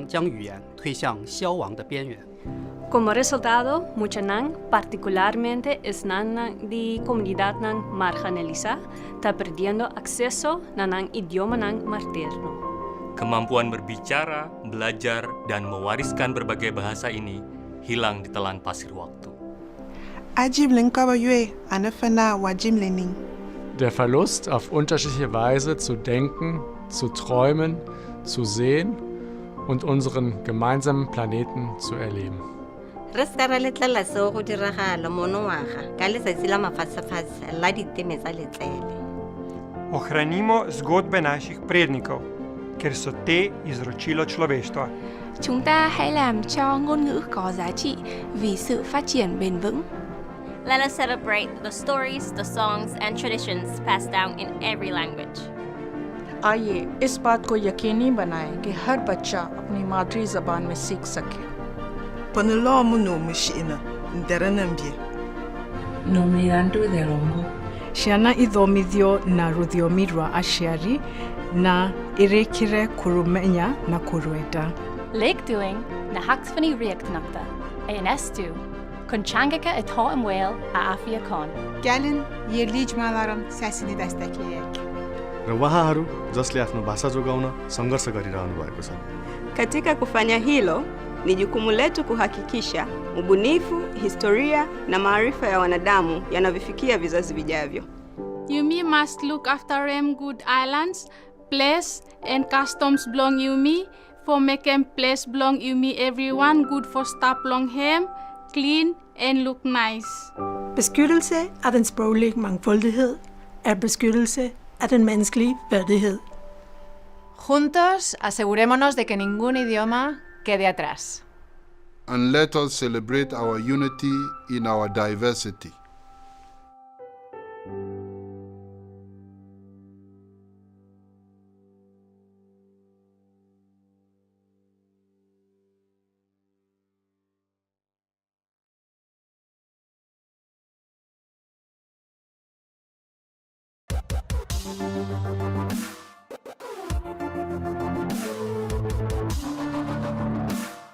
将语言推向消亡的边缘。Como resultado, mucha nang, particularmente es nang di comunidad nang marginalizada, está perdiendo acceso na nang idioma nang materno. Kemampuan berbicara, belajar, dan mewariskan berbagai bahasa ini hilang di telan pasir waktu. Der Verlust, auf unterschiedliche Weise zu denken, zu träumen, zu sehen und unseren gemeinsamen Planeten zu erleben. Re ska ra letlela seo go diragala monongwaga ka letsatsi la mafatshefatshe la diteme tsa letlele. Ohranimo zgodbe naših prednikov, ker so te izročilo človeštva. Chúng ta hãy làm cho ngôn ngữ có giá trị vì sự phát triển bền vững. Let us celebrate the stories, the songs and traditions passed down in every language. आइए इस बात को यकीनी बनाएं कि हर बच्चा अपनी मातृ ज़बान में सीख सके. Ciana ithomithio na rũthiomi rwa aciari na irekire kurumenya na kurwenda. Lake doing na haxfani reactnachta a estu Konchangaka atá am whale a Afia Khan. Gəlin yerli icmaların səsini dəstəkləyək. र उहाँहरू जसले आफ्नो भाषा जोगाउन सङ्घर्ष गरिरहनु भएको छ. Katika kufanya hilo, ni jukumu letu kuhakikisha ubunifu, historia na maarifa ya wanadamu yanavifikia vizazi vijavyo. Yumi must look after them good islands, place and customs belong Yumi, for make them place belong Yumi everyone good for stop long hem, clean and look nice. Beskyttelse af den sproglige mangfoldighed er beskyttelse af den menneskelige værdighed. Juntos asegurémonos de que ningún idioma quede atrás. And let us celebrate our unity in our diversity.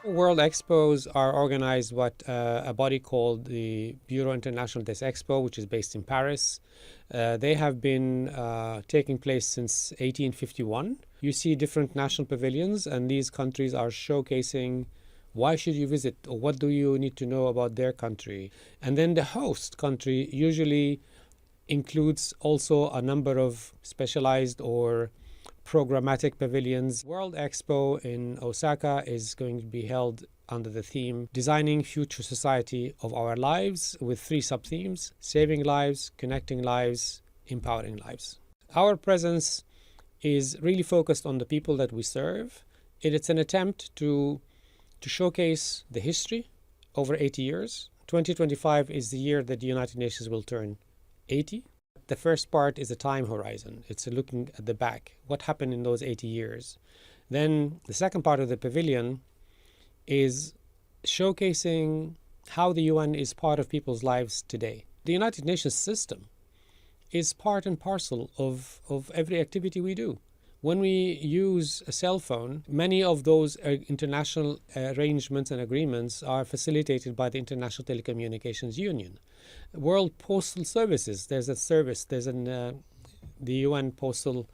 World Expos are organized what a body called the Bureau International des Expos, which is based in Paris. They have been taking place since 1851. You see different national pavilions, and these countries are showcasing why should you visit or what do you need to know about their country. And then the host country usually includes also a number of specialized or programmatic pavilions. World Expo in Osaka is going to be held under the theme Designing Future Society of Our Lives, with 3 sub-themes: saving lives, connecting lives, empowering lives. Our presence is really focused on the people that we serve. It's an attempt to showcase the history over 80 years. 2025 is the year that the United Nations will turn 80. The first part is a time horizon. It's looking at the back. What happened in those 80 years? Then the second part of the pavilion is showcasing how the UN is part of people's lives today. The United Nations system is part and parcel of every activity we do. When we use a cell phone, many of those international arrangements and agreements are facilitated by the International Telecommunications Union. World Postal Services, there's a service, there's the UN Postal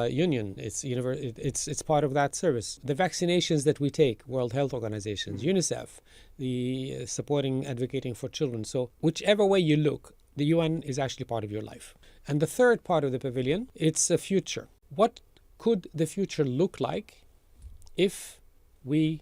Union. It's part of that service. The vaccinations that we take, World Health Organizations, UNICEF, the supporting, advocating for children. So whichever way you look, the UN is actually part of your life. And the third part of the pavilion, it's a future. What could the future look like if we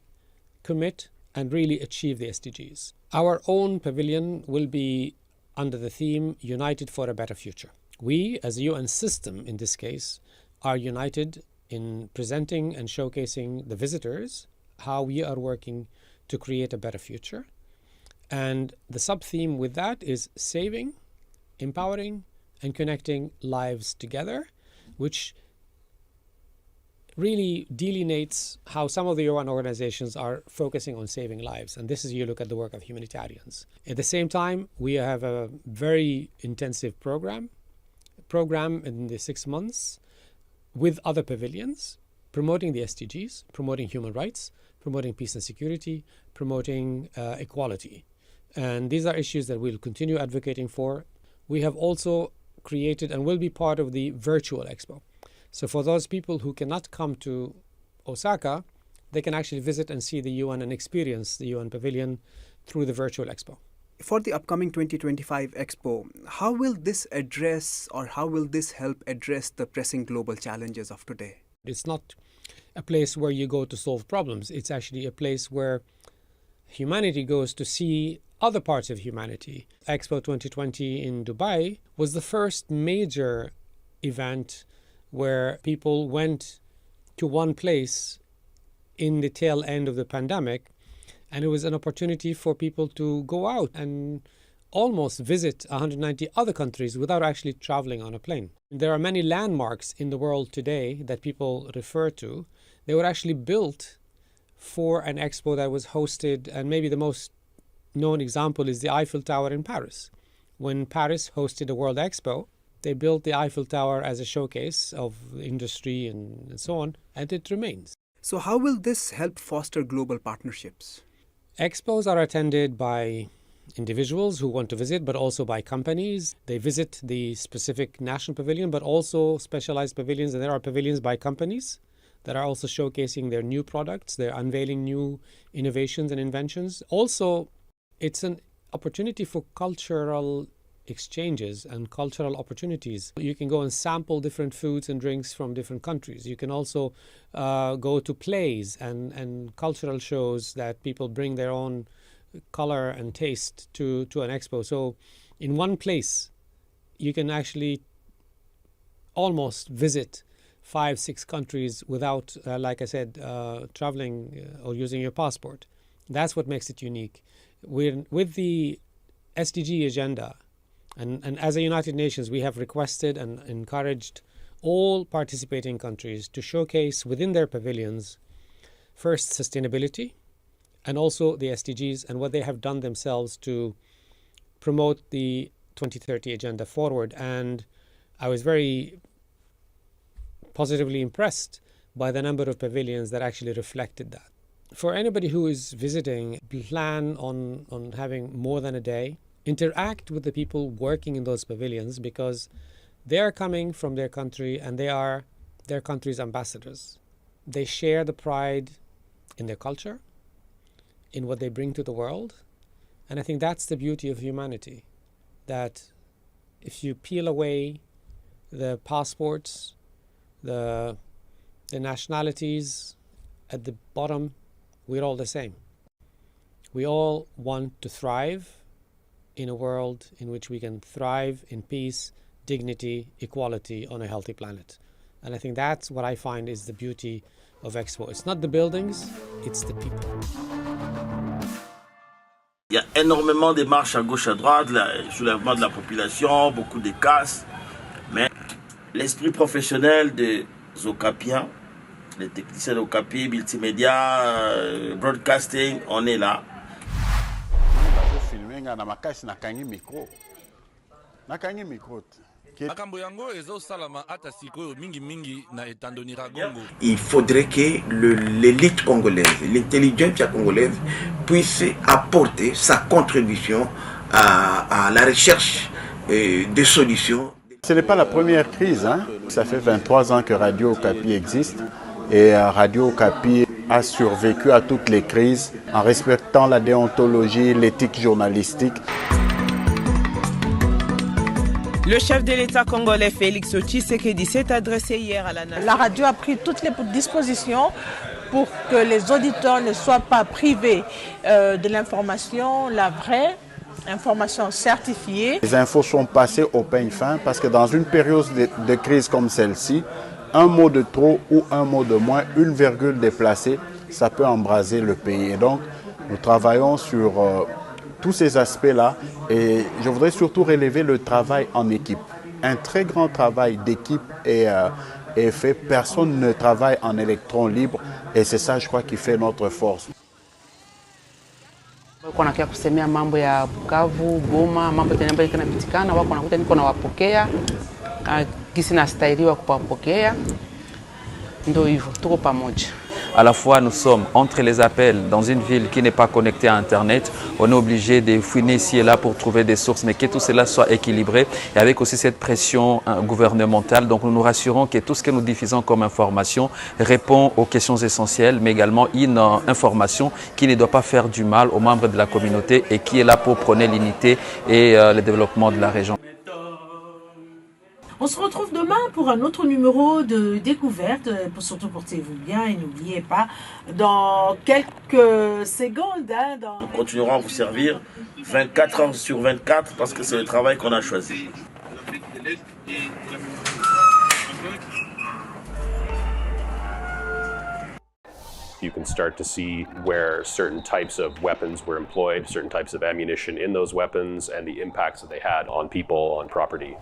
commit and really achieve the SDGs? Our own pavilion will be under the theme United for a Better Future. We, as a UN system in this case, are united in presenting and showcasing the visitors how we are working to create a better future. And the sub-theme with that is saving, empowering, and connecting lives together, which really delineates how some of the UN organizations are focusing on saving lives. And this is, you look at the work of humanitarians. At the same time, we have a very intensive program in the 6 months with other pavilions promoting the SDGs, promoting human rights, promoting peace and security, promoting equality. And these are issues that we'll continue advocating for. We have also created and will be part of the virtual expo. So for those people who cannot come to Osaka, they can actually visit and see the UN and experience the UN Pavilion through the virtual expo. For the upcoming 2025 Expo, how will this address or how will this help address the pressing global challenges of today? It's not a place where you go to solve problems. It's actually a place where humanity goes to see other parts of humanity. Expo 2020 in Dubai was the first major event where people went to one place in the tail end of the pandemic, and it was an opportunity for people to go out and almost visit 190 other countries without actually traveling on a plane. There are many landmarks in the world today that people refer to. They were actually built for an expo that was hosted, and maybe the most known example is the Eiffel Tower in Paris. When Paris hosted a World Expo, they built the Eiffel Tower as a showcase of industry and so on, and it remains. So how will this help foster global partnerships? Expos are attended by individuals who want to visit, but also by companies. They visit the specific national pavilion, but also specialized pavilions. And there are pavilions by companies that are also showcasing their new products. They're unveiling new innovations and inventions. Also, it's an opportunity for cultural exchanges and cultural opportunities. You can go and sample different foods and drinks from different countries. You can also go to plays and cultural shows that people bring their own color and taste to an expo. So in one place, you can actually almost visit 5-6 countries without, like I said, traveling or using your passport. That's what makes it unique. With the SDG agenda, and as a United Nations, we have requested and encouraged all participating countries to showcase within their pavilions, first, sustainability, and also the SDGs and what they have done themselves to promote the 2030 agenda forward. And I was very positively impressed by the number of pavilions that actually reflected that. For anybody who is visiting, plan on having more than a day. Interact with the people working in those pavilions, because they are coming from their country and they are their country's ambassadors. They share the pride in their culture, in what they bring to the world. And I think that's the beauty of humanity, that if you peel away the passports, the nationalities, at the bottom, we're all the same. We all want to thrive in a world in which we can thrive in peace, dignity, equality on a healthy planet. And I think that's what I find is the beauty of Expo. It's not the buildings, it's the people. Il y a énormément de marches à gauche, à droite, le soulèvement de la population, beaucoup de casse. Mais l'esprit professionnel des Okapiens, les techniciens d'Okapi, multimédia, broadcasting, on est là. Il faudrait que l'élite congolaise, l'intelligentsia congolaise puisse apporter sa contribution à la recherche de solutions. Ce n'est pas la première crise, hein. Ça fait 23 ans que Radio Okapi existe et Radio Okapi a survécu à toutes les crises en respectant la déontologie, l'éthique journalistique. Le chef de l'État congolais Félix Tshisekedi s'est adressé hier à la nation. La radio a pris toutes les dispositions pour que les auditeurs ne soient pas privés de l'information, la vraie information certifiée. Les infos sont passées au peigne fin parce que dans une période de crise comme celle-ci, un mot de trop ou un mot de moins, une virgule déplacée, ça peut embraser le pays. Et donc, nous travaillons sur tous ces aspects-là et je voudrais surtout relever le travail en équipe. Un très grand travail d'équipe est fait. Personne ne travaille en électron libre et c'est ça, je crois, qui fait notre force. Wanakia kusemea mambo ya Bukavu, Goma, mambo tena ambayo yanapitikana, wako wanakuta niko nawapokea kisi na stailiwa kuwapokea. Ndio hivyo, tuko pamoja. À la fois, nous sommes entre les appels dans une ville qui n'est pas connectée à Internet. On est obligé de fouiner ici et là pour trouver des sources, mais que tout cela soit équilibré et avec aussi cette pression gouvernementale. Donc nous nous rassurons que tout ce que nous diffusons comme information répond aux questions essentielles, mais également une information qui ne doit pas faire du mal aux membres de la communauté et qui est là pour prôner l'unité et le développement de la région. On se retrouve demain pour un autre numéro de découverte. Surtout portez-vous bien et n'oubliez pas, dans quelques secondes... Nous continuerons à vous servir 24 heures sur 24 parce que c'est le travail qu'on a choisi. You can start to see where certain types of weapons were employed, certain types of ammunition in those weapons, and the impacts that they had on people, on property.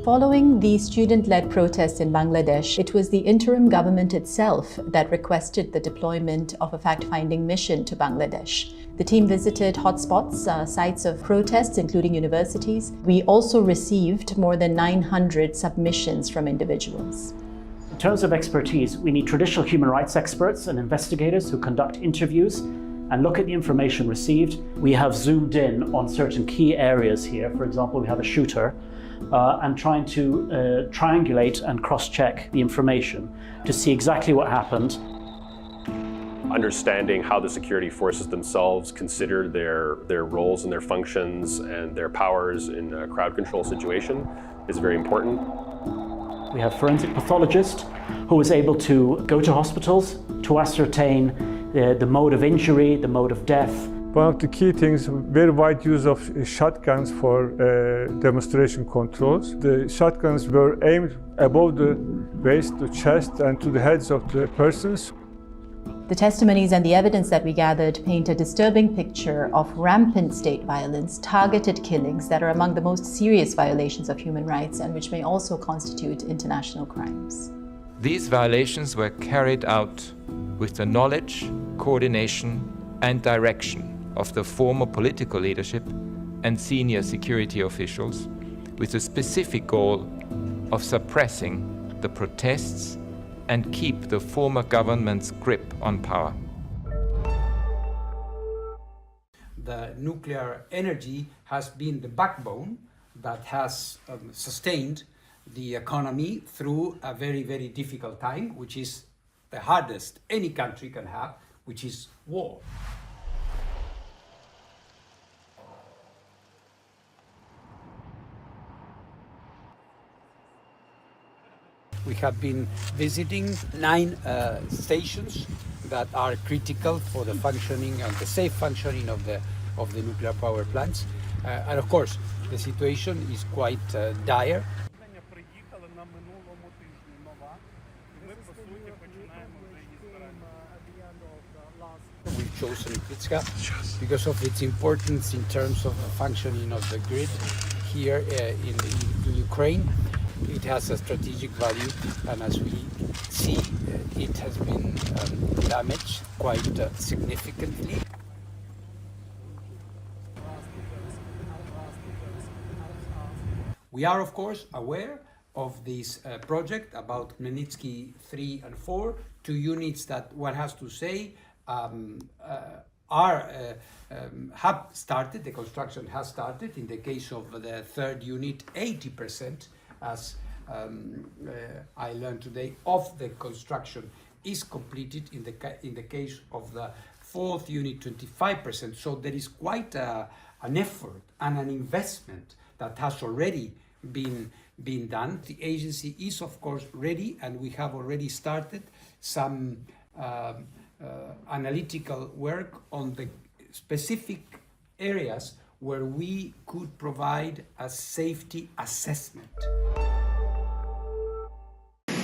Following the student-led protests in Bangladesh, it was the interim government itself that requested the deployment of a fact-finding mission to Bangladesh. The team visited hotspots, sites of protests, including universities. We also received more than 900 submissions from individuals. In terms of expertise, we need traditional human rights experts and investigators who conduct interviews and look at the information received. We have zoomed in on certain key areas here. For example, we have a shooter and trying to triangulate and cross-check the information to see exactly what happened. Understanding how the security forces themselves consider their roles and their functions and their powers in a crowd control situation is very important. We have a forensic pathologist who was able to go to hospitals to ascertain the mode of injury, the mode of death. One of the key things, very wide use of shotguns for demonstration controls. The shotguns were aimed above the waist, the chest, and to the heads of the persons. The testimonies and the evidence that we gathered paint a disturbing picture of rampant state violence, targeted killings that are among the most serious violations of human rights and which may also constitute international crimes. These violations were carried out with the knowledge, coordination, and direction of the former political leadership and senior security officials, with the specific goal of suppressing the protests and keep the former government's grip on power. The nuclear energy has been the backbone that has sustained the economy through a very, very difficult time, which is the hardest any country can have, which is war. We have been visiting 9 stations that are critical for the functioning and the safe functioning of the nuclear power plants. And of course, the situation is quite dire. We've chosen Lipetska because of its importance in terms of the functioning of the grid here in Ukraine. It has a strategic value, and as we see, it has been damaged quite significantly. We are, of course, aware of this project about Khmelnytsky 3 and 4, 2 units that one has to say have started, the construction has started. In the case of the 3rd unit, 80%, as I learned today, of the construction is completed. In the case of the 4th unit, 25%. So there is quite an effort and an investment that has already been done. The agency is, of course, ready, and we have already started some analytical work on the specific areas where we could provide a safety assessment.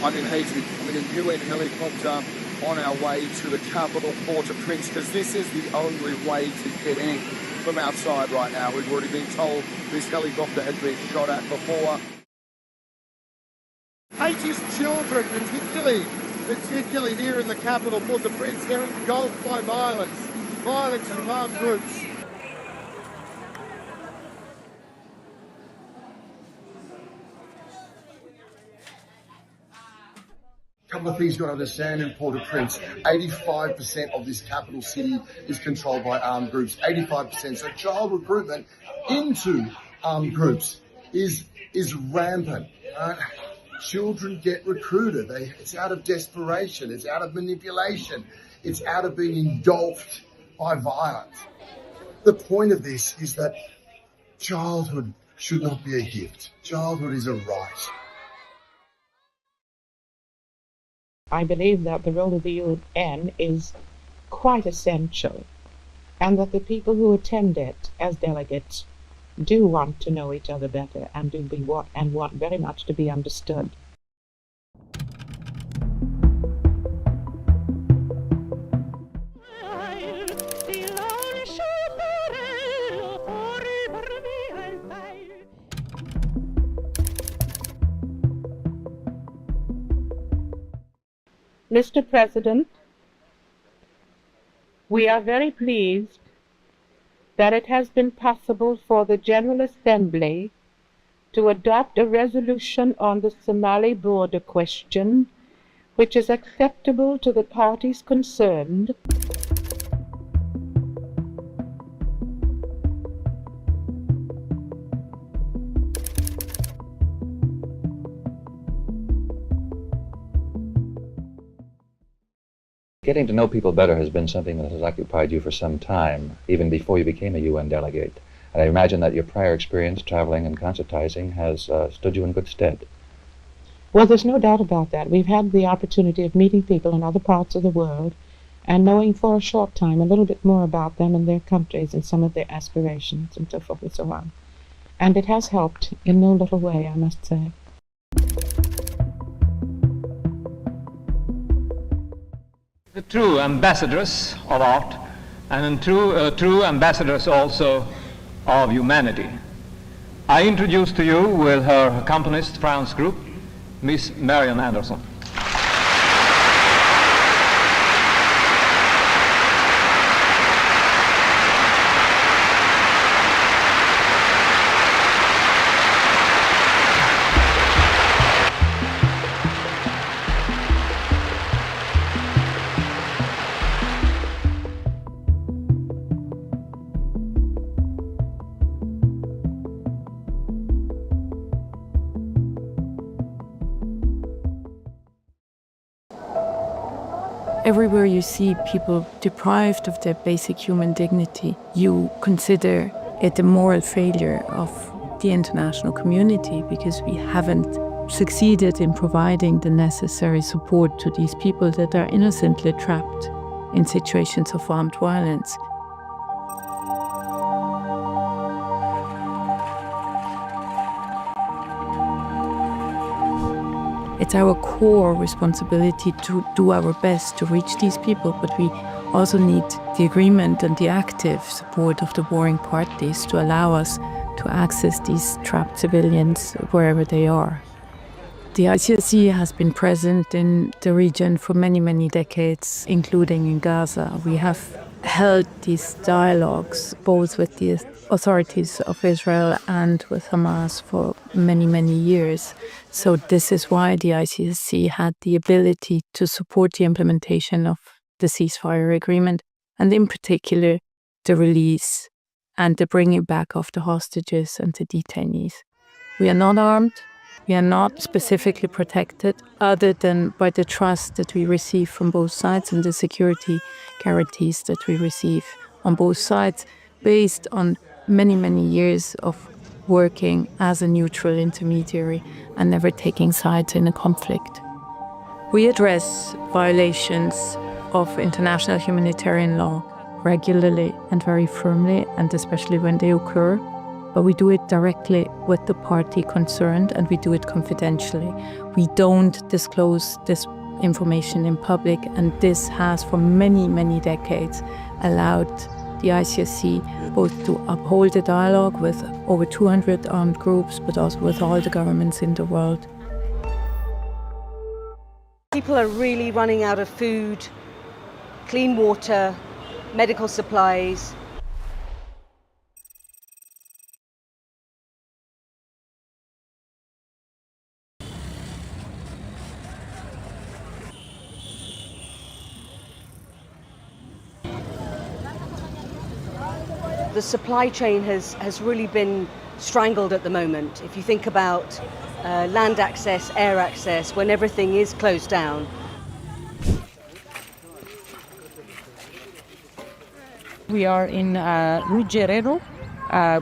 I'm in Haiti with a UN helicopter on our way to the capital, Port-au-Prince, because this is the only way to get in from outside right now. We've already been told this helicopter has been shot at before. Haiti's children, particularly here in the capital, Port-au-Prince, they're engulfed by violence and armed groups. couple of things you've got to understand in Port-au-Prince. 85% of this capital city is controlled by armed groups. 85%. So child recruitment into armed groups is rampant. Children get recruited. It's out of desperation. It's out of manipulation. It's out of being engulfed by violence. The point of this is that childhood should not be a gift. Childhood is a right. I believe that the role of the UN is quite essential, and that the people who attend it as delegates do want to know each other better and want very much to be understood. Mr. President, we are very pleased that it has been possible for the General Assembly to adopt a resolution on the Somali border question, which is acceptable to the parties concerned. Getting to know people better has been something that has occupied you for some time, even before you became a UN delegate. And I imagine that your prior experience traveling and concertizing has stood you in good stead. Well, there's no doubt about that. We've had the opportunity of meeting people in other parts of the world and knowing for a short time a little bit more about them and their countries and some of their aspirations and so forth and so on. And it has helped in no little way, I must say. The true ambassadress of art and true ambassadress also of humanity. I introduce to you with her accompanist France group, Miss Marian Anderson. Everywhere you see people deprived of their basic human dignity, you consider it a moral failure of the international community because we haven't succeeded in providing the necessary support to these people that are innocently trapped in situations of armed violence. It's our core responsibility to do our best to reach these people, but we also need the agreement and the active support of the warring parties to allow us to access these trapped civilians wherever they are. The ICRC has been present in the region for many, many decades, including in Gaza. We have held these dialogues both with the authorities of Israel and with Hamas for many, many years. So this is why the ICRC had the ability to support the implementation of the ceasefire agreement, and in particular, the release and the bringing back of the hostages and the detainees. We are not armed. We are not specifically protected other than by the trust that we receive from both sides and the security guarantees that we receive on both sides based on many, many years of working as a neutral intermediary and never taking sides in a conflict. We address violations of international humanitarian law regularly and very firmly, and especially when they occur. But we do it directly with the party concerned, and we do it confidentially. We don't disclose this information in public, and this has for many, many decades allowed the ICRC both to uphold the dialogue with over 200 armed groups, but also with all the governments in the world. People are really running out of food, clean water, medical supplies. the supply chain has really been strangled at the moment. If you think about land access, air access, when everything is closed down. We are in Rugerero,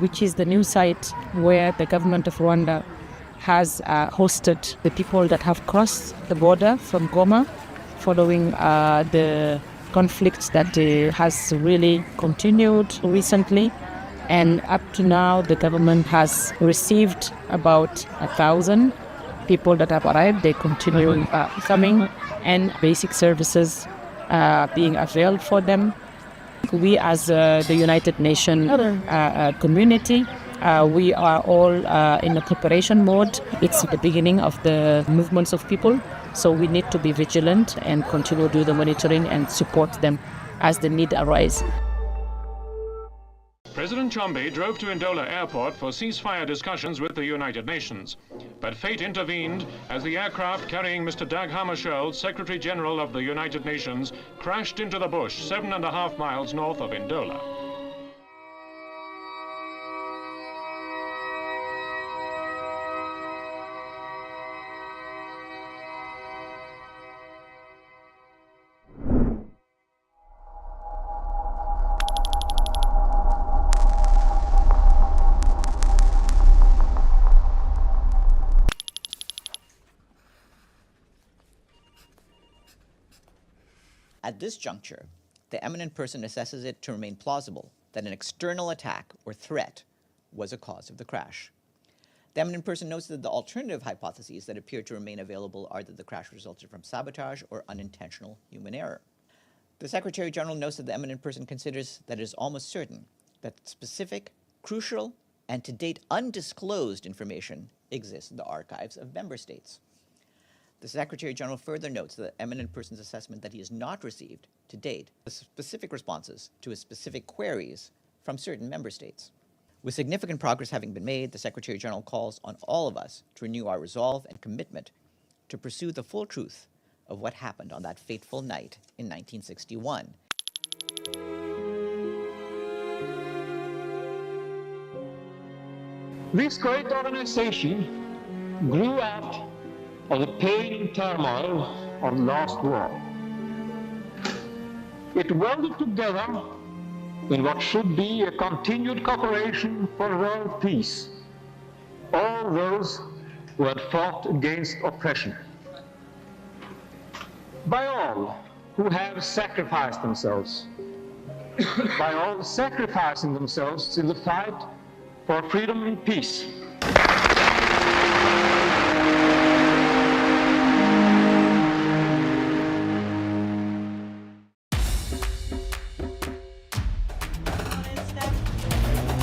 which is the new site where the government of Rwanda has hosted the people that have crossed the border from Goma following the conflict that has really continued recently. And up to now, the government has received about 1,000 people that have arrived. They continue coming, and basic services being availed for them. We, as the United Nations community, we are all in a preparation mode. It's the beginning of the movements of people, so we need to be vigilant and continue to do the monitoring and support them as the need arises. President Chombe drove to Ndola Airport for ceasefire discussions with the United Nations. But fate intervened as the aircraft carrying Mr. Dag Hammarskjöld, Secretary General of the United Nations, crashed into the bush 7.5 miles north of Ndola. At this juncture, the eminent person assesses it to remain plausible that an external attack or threat was a cause of the crash. The eminent person notes that the alternative hypotheses that appear to remain available are that the crash resulted from sabotage or unintentional human error. The Secretary General notes that the eminent person considers that it is almost certain that specific, crucial, and to date undisclosed information exists in the archives of member states. The Secretary General further notes the eminent person's assessment that he has not received, to date, the specific responses to his specific queries from certain member states. With significant progress having been made, the Secretary General calls on all of us to renew our resolve and commitment to pursue the full truth of what happened on that fateful night in 1961. This great organization grew out of the pain and turmoil of the last war. It welded together in what should be a continued cooperation for world peace, all those who had fought against oppression. By all who have sacrificed themselves, by all sacrificing themselves in the fight for freedom and peace.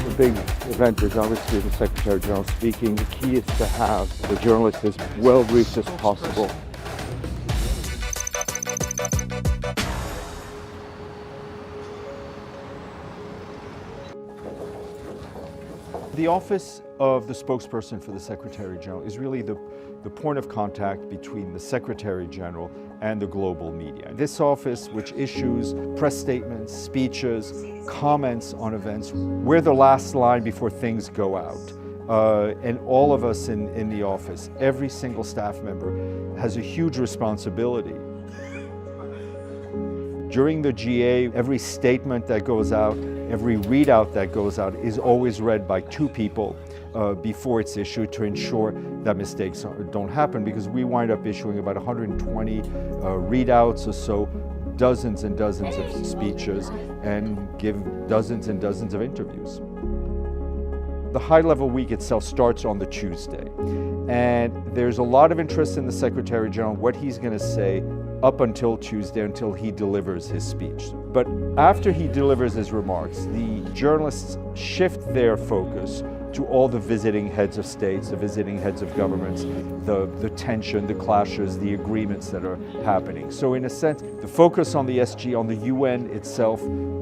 The big event is obviously the Secretary General speaking. The key is to have the journalists as well briefed as possible. The office of the spokesperson for the Secretary General is really the point of contact between the Secretary General and the global media. This office, which issues press statements, speeches, comments on events, we're the last line before things go out. And all of us in the office, every single staff member, has a huge responsibility. During the GA, every statement that goes out, every readout that goes out is always read by two people before it's issued to ensure that mistakes don't happen, because we wind up issuing about 120 readouts or so, dozens and dozens of speeches, and give dozens and dozens of interviews. The high-level week itself starts on the Tuesday, and there's a lot of interest in the Secretary General, what he's going to say up until Tuesday, until he delivers his speech. But after he delivers his remarks, the journalists shift their focus to all the visiting heads of states, the visiting heads of governments, the tension, the clashes, the agreements that are happening. So in a sense, the focus on the SG, on the UN itself,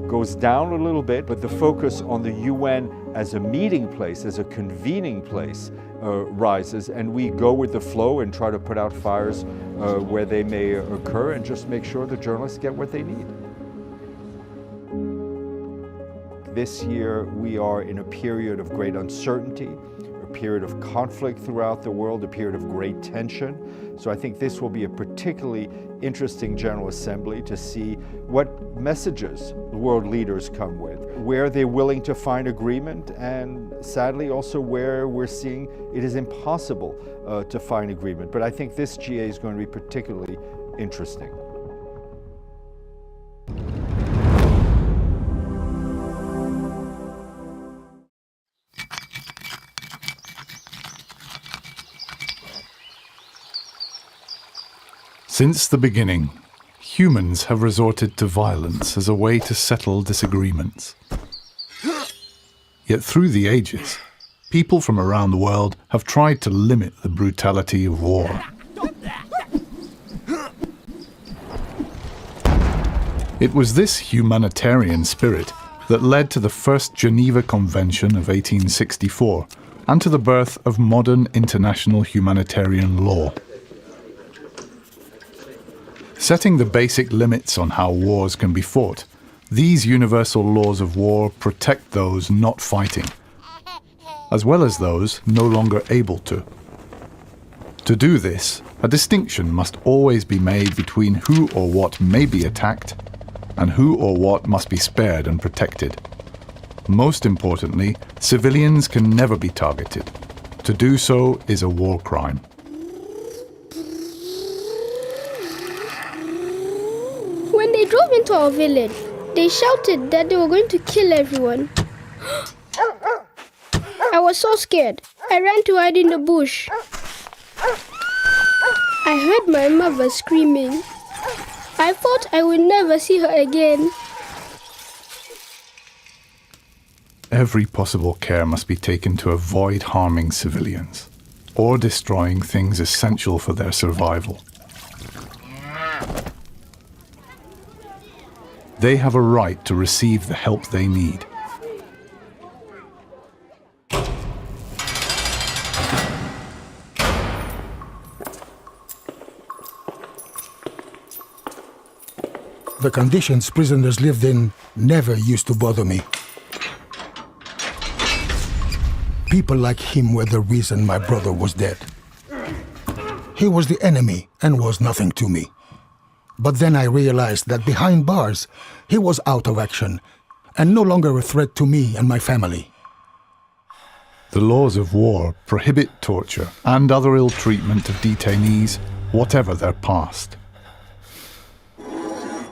goes down a little bit, but the focus on the UN as a meeting place, as a convening place, rises, and we go with the flow and try to put out fires where they may occur and just make sure the journalists get what they need. think this year we are in a period of great uncertainty, a period of conflict throughout the world, a period of great tension. So I think this will be a particularly interesting General Assembly to see what messages world leaders come with, where they're willing to find agreement, and sadly also where we're seeing it is impossible to find agreement. But I think this GA is going to be particularly interesting. Since the beginning, humans have resorted to violence as a way to settle disagreements. Yet through the ages, people from around the world have tried to limit the brutality of war. It was this humanitarian spirit that led to the first Geneva Convention of 1864 and to the birth of modern international humanitarian law. Setting the basic limits on how wars can be fought, these universal laws of war protect those not fighting, as well as those no longer able to. To do this, a distinction must always be made between who or what may be attacked and who or what must be spared and protected. Most importantly, civilians can never be targeted. To do so is a war crime. When they drove into our village, they shouted that they were going to kill everyone. I was so scared. I ran to hide in the bush. I heard my mother screaming. I thought I would never see her again. Every possible care must be taken to avoid harming civilians or destroying things essential for their survival. They have a right to receive the help they need. The conditions prisoners lived in never used to bother me. People like him were the reason my brother was dead. He was the enemy and was nothing to me. But then I realized that behind bars, he was out of action and no longer a threat to me and my family. The laws of war prohibit torture and other ill treatment of detainees, whatever their past.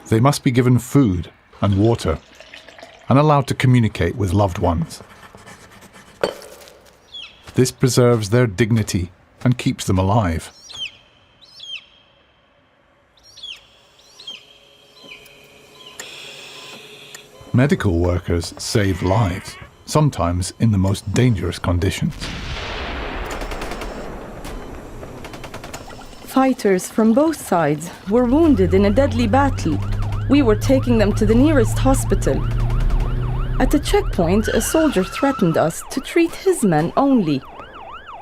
They must be given food and water and allowed to communicate with loved ones. This preserves their dignity and keeps them alive. Medical workers save lives, sometimes in the most dangerous conditions. Fighters from both sides were wounded in a deadly battle. We were taking them to the nearest hospital. At a checkpoint, a soldier threatened us to treat his men only.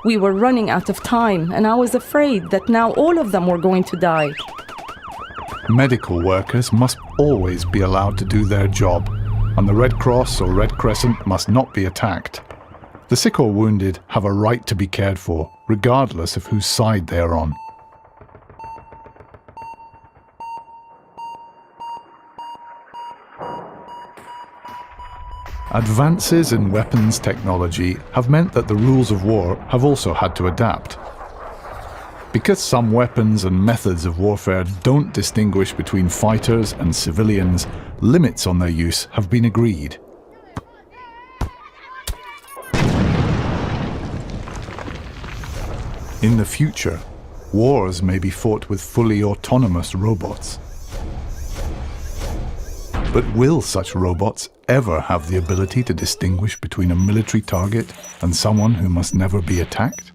We were running out of time, and I was afraid that now all of them were going to die. Medical workers must always be allowed to do their job, and the Red Cross or Red Crescent must not be attacked. The sick or wounded have a right to be cared for, regardless of whose side they are on. Advances in weapons technology have meant that the rules of war have also had to adapt. Because some weapons and methods of warfare don't distinguish between fighters and civilians, limits on their use have been agreed. In the future, wars may be fought with fully autonomous robots. But will such robots ever have the ability to distinguish between a military target and someone who must never be attacked?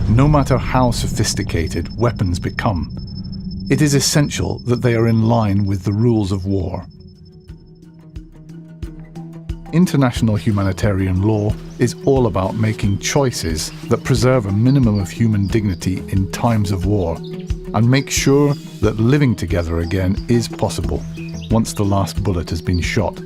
No matter how sophisticated weapons become, it is essential that they are in line with the rules of war. International humanitarian law is all about making choices that preserve a minimum of human dignity in times of war, and make sure that living together again is possible once the last bullet has been shot.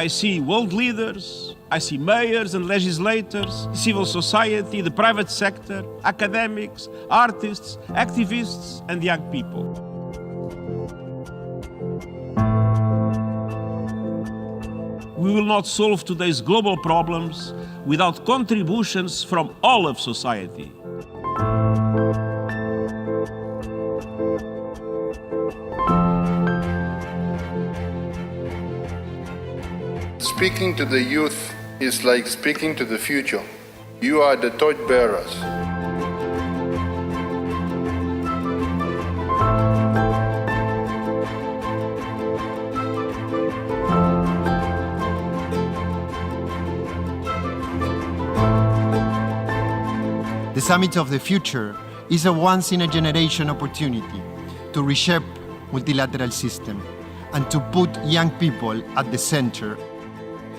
I see world leaders, I see mayors and legislators, civil society, the private sector, academics, artists, activists, and young people. We will not solve today's global problems without contributions from all of society. Speaking to the youth is like speaking to the future. You are the torchbearers. The Summit of the Future is a once-in-a-generation opportunity to reshape multilateral system and to put young people at the center.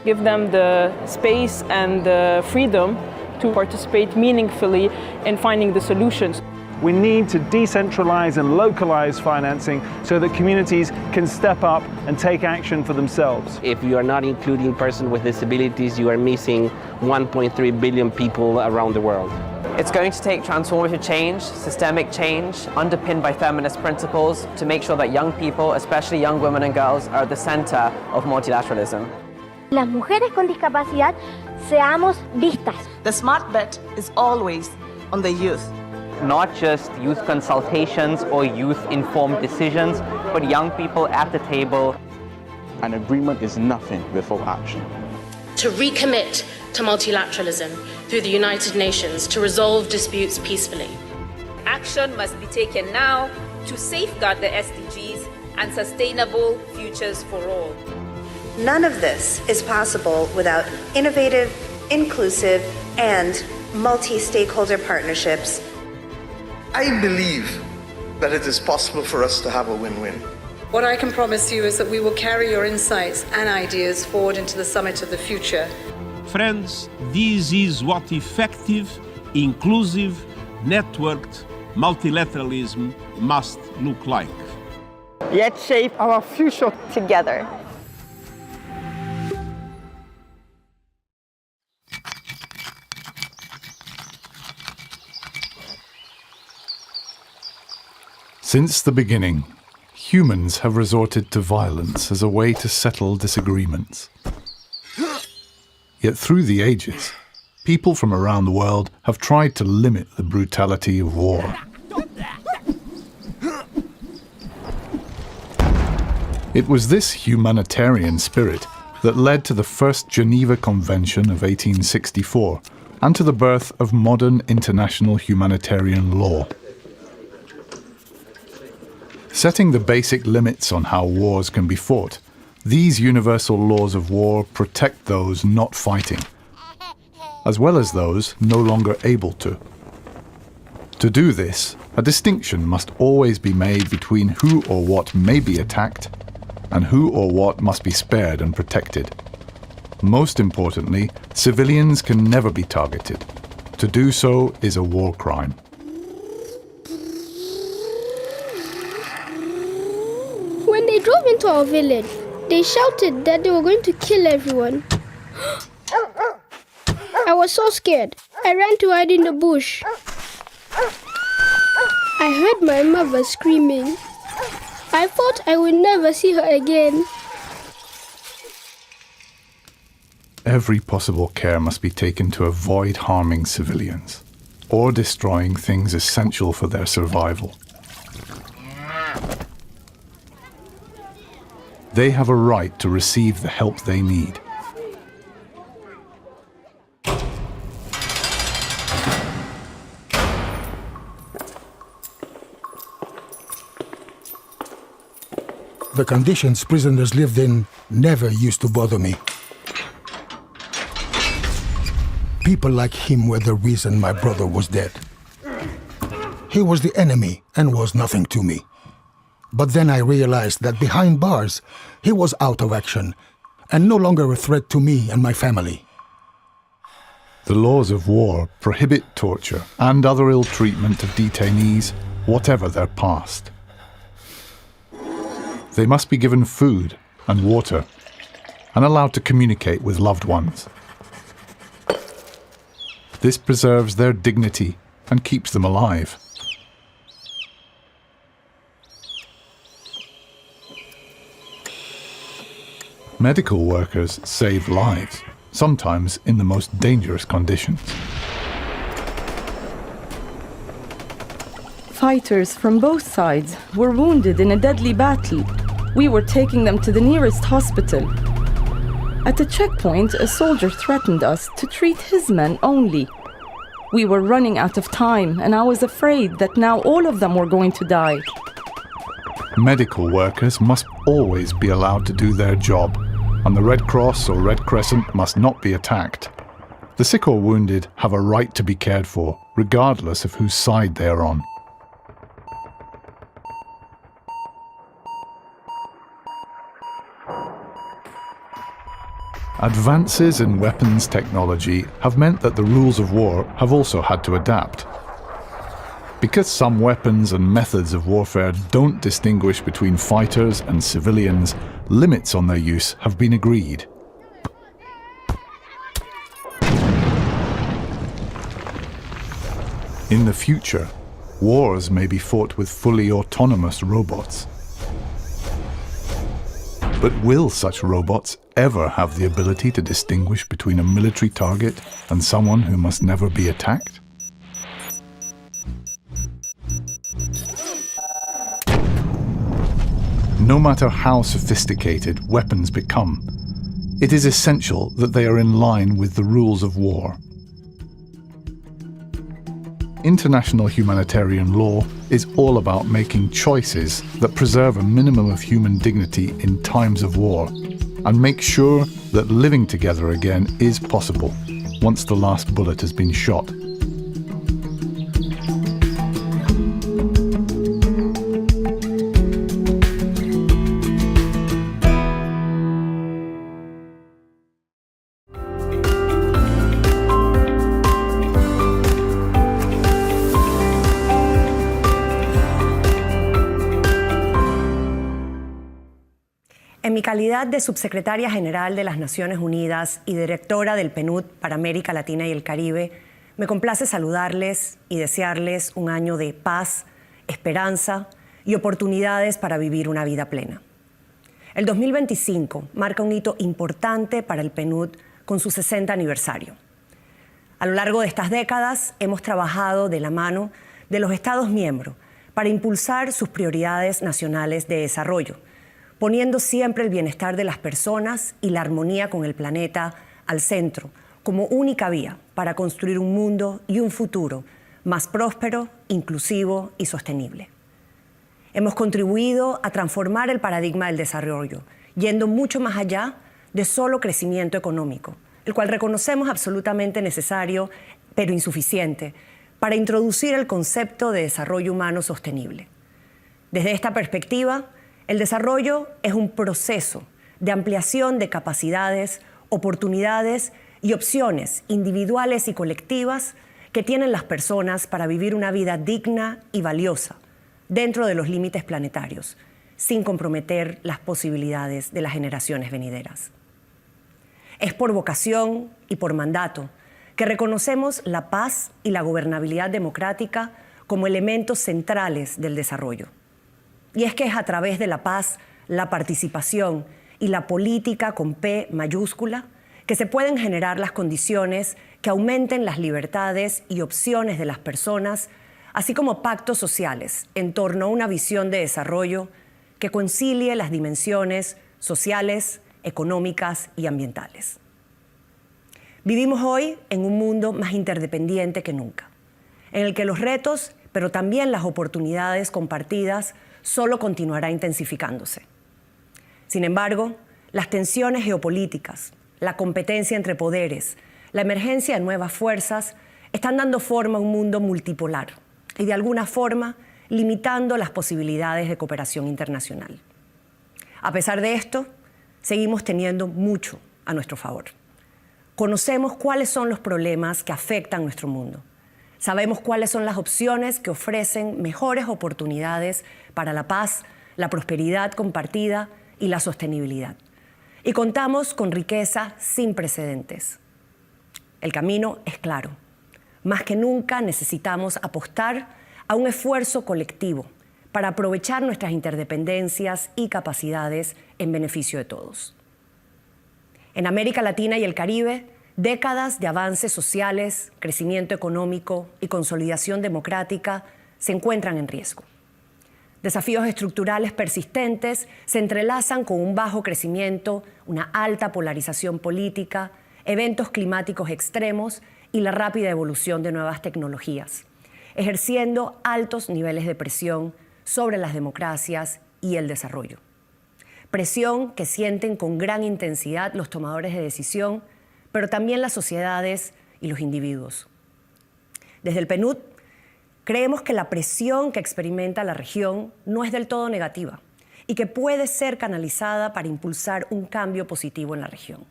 Give them the space and the freedom to participate meaningfully in finding the solutions. We need to decentralize and localize financing so that communities can step up and take action for themselves. If you are not including persons with disabilities, you are missing 1.3 billion people around the world. It's going to take transformative change, systemic change, underpinned by feminist principles to make sure that young people, especially young women and girls, are at the center of multilateralism. Las mujeres con discapacidad Seamos vistas. The smart bet is always on the youth. Not just youth consultations or youth-informed decisions, but young people at the table. An agreement is nothing without action. To recommit to multilateralism through the United Nations to resolve disputes peacefully. Action must be taken now to safeguard the SDGs and sustainable futures for all. None of this is possible without innovative, inclusive, and multi-stakeholder partnerships. I believe that it is possible for us to have a win-win. What I can promise you is that we will carry your insights and ideas forward into the summit of the future. Friends, this is what effective, inclusive, networked multilateralism must look like. Let's shape our future together. Since the beginning, humans have resorted to violence as a way to settle disagreements. Yet through the ages, people from around the world have tried to limit the brutality of war. It was this humanitarian spirit that led to the first Geneva Convention of 1864 and to the birth of modern international humanitarian law. Setting the basic limits on how wars can be fought, these universal laws of war protect those not fighting, as well as those no longer able to. To do this, a distinction must always be made between who or what may be attacked and who or what must be spared and protected. Most importantly, civilians can never be targeted. To do so is a war crime. When they drove into our village, they shouted that they were going to kill everyone. I was so scared. I ran to hide in the bush. I heard my mother screaming. I thought I would never see her again. Every possible care must be taken to avoid harming civilians or destroying things essential for their survival. They have a right to receive the help they need. The conditions prisoners lived in never used to bother me. People like him were the reason my brother was dead. He was the enemy and was nothing to me. But then I realized that behind bars, he was out of action and no longer a threat to me and my family. The laws of war prohibit torture and other ill treatment of detainees, whatever their past. They must be given food and water and allowed to communicate with loved ones. This preserves their dignity and keeps them alive. Medical workers save lives, sometimes in the most dangerous conditions. Fighters from both sides were wounded in a deadly battle. We were taking them to the nearest hospital. At the checkpoint, a soldier threatened us to treat his men only. We were running out of time, and I was afraid that now all of them were going to die. Medical workers must always be allowed to do their job, and the Red Cross or Red Crescent must not be attacked. The sick or wounded have a right to be cared for, regardless of whose side they are on. Advances in weapons technology have meant that the rules of war have also had to adapt. Because some weapons and methods of warfare don't distinguish between fighters and civilians, limits on their use have been agreed. In the future, wars may be fought with fully autonomous robots. But will such robots ever have the ability to distinguish between a military target and someone who must never be attacked? No matter how sophisticated weapons become, it is essential that they are in line with the rules of war. International humanitarian law is all about making choices that preserve a minimum of human dignity in times of war and make sure that living together again is possible once the last bullet has been shot. En mi calidad de subsecretaria general de las Naciones Unidas y directora del PNUD para América Latina y el Caribe, me complace saludarles y desearles un año de paz, esperanza y oportunidades para vivir una vida plena. El 2025 marca un hito importante para el PNUD con su 60 aniversario. A lo largo de estas décadas hemos trabajado de la mano de los Estados miembros para impulsar sus prioridades nacionales de desarrollo, poniendo siempre el bienestar de las personas y la armonía con el planeta al centro, como única vía para construir un mundo y un futuro más próspero, inclusivo y sostenible. Hemos contribuido a transformar el paradigma del desarrollo, yendo mucho más allá de solo crecimiento económico, el cual reconocemos absolutamente necesario, pero insuficiente, para introducir el concepto de desarrollo humano sostenible. Desde esta perspectiva, el desarrollo es un proceso de ampliación de capacidades, oportunidades y opciones individuales y colectivas que tienen las personas para vivir una vida digna y valiosa dentro de los límites planetarios, sin comprometer las posibilidades de las generaciones venideras. Es por vocación y por mandato que reconocemos la paz y la gobernabilidad democrática como elementos centrales del desarrollo. Y es que es a través de la paz, la participación y la política con P mayúscula que se pueden generar las condiciones que aumenten las libertades y opciones de las personas, así como pactos sociales en torno a una visión de desarrollo que concilie las dimensiones sociales, económicas y ambientales. Vivimos hoy en un mundo más interdependiente que nunca, en el que los retos, pero también las oportunidades compartidas, solo continuará intensificándose. Sin embargo, las tensiones geopolíticas, la competencia entre poderes, la emergencia de nuevas fuerzas están dando forma a un mundo multipolar y de alguna forma limitando las posibilidades de cooperación internacional. A pesar de esto, seguimos teniendo mucho a nuestro favor. Conocemos cuáles son los problemas que afectan nuestro mundo. Sabemos cuáles son las opciones que ofrecen mejores oportunidades para la paz, la prosperidad compartida y la sostenibilidad. Y contamos con riqueza sin precedentes. El camino es claro. Más que nunca necesitamos apostar a un esfuerzo colectivo para aprovechar nuestras interdependencias y capacidades en beneficio de todos. En América Latina y el Caribe, décadas de avances sociales, crecimiento económico y consolidación democrática se encuentran en riesgo. Desafíos estructurales persistentes se entrelazan con un bajo crecimiento, una alta polarización política, eventos climáticos extremos y la rápida evolución de nuevas tecnologías, ejerciendo altos niveles de presión sobre las democracias y el desarrollo. Presión que sienten con gran intensidad los tomadores de decisión, pero también las sociedades y los individuos. Desde el PNUD, creemos que la presión que experimenta la región no es del todo negativa y que puede ser canalizada para impulsar un cambio positivo en la región.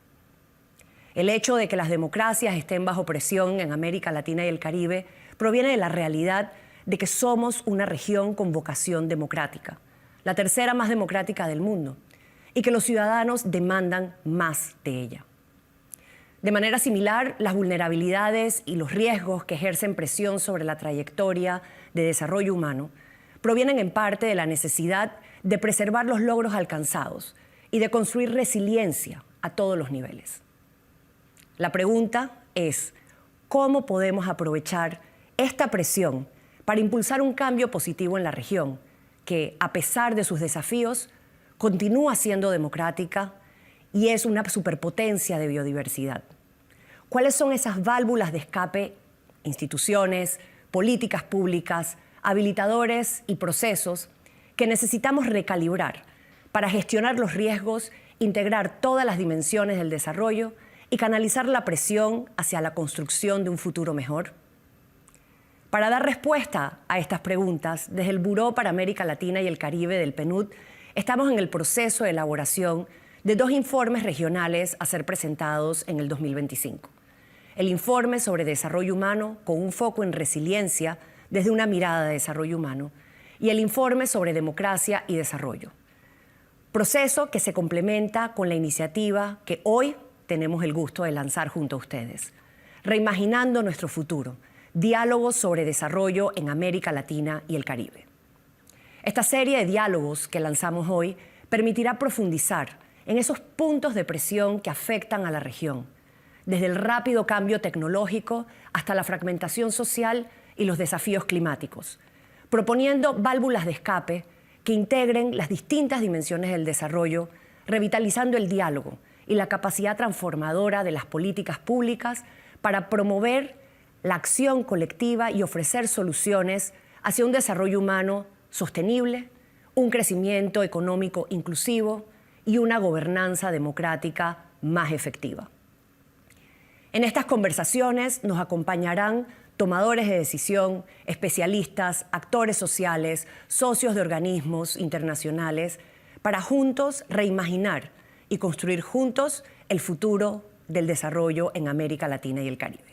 El hecho de que las democracias estén bajo presión en América Latina y el Caribe proviene de la realidad de que somos una región con vocación democrática, la tercera más democrática del mundo, y que los ciudadanos demandan más de ella. De manera similar, las vulnerabilidades y los riesgos que ejercen presión sobre la trayectoria de desarrollo humano provienen en parte de la necesidad de preservar los logros alcanzados y de construir resiliencia a todos los niveles. La pregunta es, ¿cómo podemos aprovechar esta presión para impulsar un cambio positivo en la región que, a pesar de sus desafíos, continúa siendo democrática y es una superpotencia de biodiversidad? ¿Cuáles son esas válvulas de escape, instituciones, políticas públicas, habilitadores y procesos que necesitamos recalibrar para gestionar los riesgos, integrar todas las dimensiones del desarrollo y canalizar la presión hacia la construcción de un futuro mejor? Para dar respuesta a estas preguntas, desde el Buró para América Latina y el Caribe del PNUD, estamos en el proceso de elaboración de 2 informes regionales a ser presentados en el 2025. El informe sobre desarrollo humano con un foco en resiliencia desde una mirada de desarrollo humano y el informe sobre democracia y desarrollo. Proceso que se complementa con la iniciativa que hoy tenemos el gusto de lanzar junto a ustedes, Reimaginando nuestro futuro, diálogos sobre desarrollo en América Latina y el Caribe. Esta serie de diálogos que lanzamos hoy permitirá profundizar en esos puntos de presión que afectan a la región, desde el rápido cambio tecnológico hasta la fragmentación social y los desafíos climáticos, proponiendo válvulas de escape que integren las distintas dimensiones del desarrollo, revitalizando el diálogo y la capacidad transformadora de las políticas públicas para promover la acción colectiva y ofrecer soluciones hacia un desarrollo humano sostenible, un crecimiento económico inclusivo y una gobernanza democrática más efectiva. En estas conversaciones nos acompañarán tomadores de decisión, especialistas, actores sociales, socios de organismos internacionales, para juntos reimaginar y construir juntos el futuro del desarrollo en América Latina y el Caribe.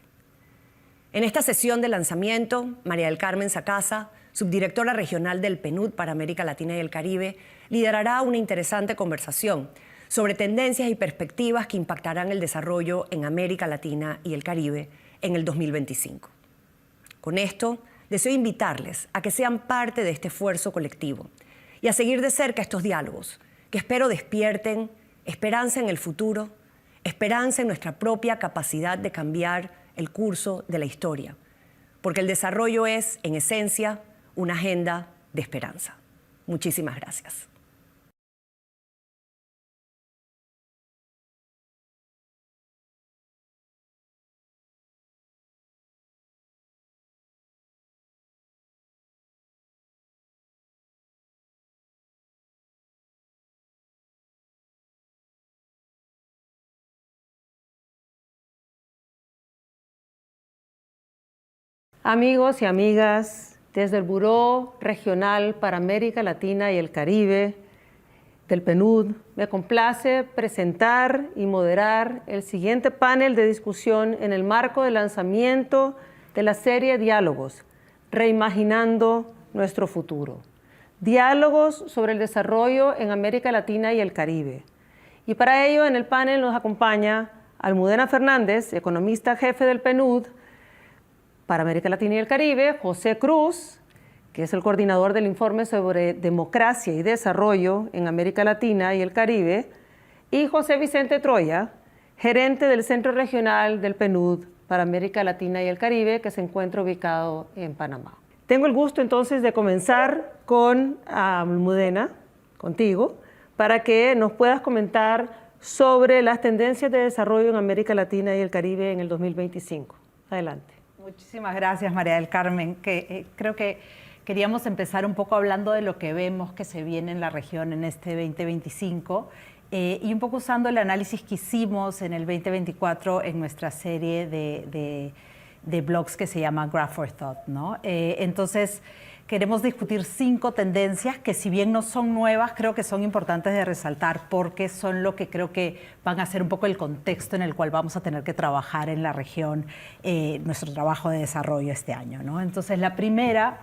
En esta sesión de lanzamiento, María del Carmen Sacasa, subdirectora regional del PNUD para América Latina y el Caribe, liderará una interesante conversación sobre tendencias y perspectivas que impactarán el desarrollo en América Latina y el Caribe en el 2025. Con esto, deseo invitarles a que sean parte de este esfuerzo colectivo y a seguir de cerca estos diálogos, que espero despierten esperanza en el futuro, esperanza en nuestra propia capacidad de cambiar el curso de la historia, porque el desarrollo es, en esencia, una agenda de esperanza. Muchísimas gracias. Amigos y amigas, desde el Buró Regional para América Latina y el Caribe del PNUD, me complace presentar y moderar el siguiente panel de discusión en el marco del lanzamiento de la serie Diálogos, Reimaginando nuestro futuro. Diálogos sobre el desarrollo en América Latina y el Caribe. Y para ello en el panel nos acompaña Almudena Fernández, economista jefe del PNUD, para América Latina y el Caribe, José Cruz, que es el coordinador del informe sobre democracia y desarrollo en América Latina y el Caribe, y José Vicente Troya, gerente del Centro Regional del PNUD para América Latina y el Caribe, que se encuentra ubicado en Panamá. Tengo el gusto entonces de comenzar con Almudena, contigo, para que nos puedas comentar sobre las tendencias de desarrollo en América Latina y el Caribe en el 2025. Adelante. Muchísimas gracias, María del Carmen. Creo que queríamos empezar un poco hablando de lo que vemos que se viene en la región en este 2025 y un poco usando el análisis que hicimos en el 2024 en nuestra serie de blogs que se llama Graph for Thought, ¿no? Entonces, queremos discutir 5 tendencias que, si bien no son nuevas, creo que son importantes de resaltar porque son lo que creo que van a ser un poco el contexto en el cual vamos a tener que trabajar en la región nuestro trabajo de desarrollo este año, ¿no? Entonces, la primera,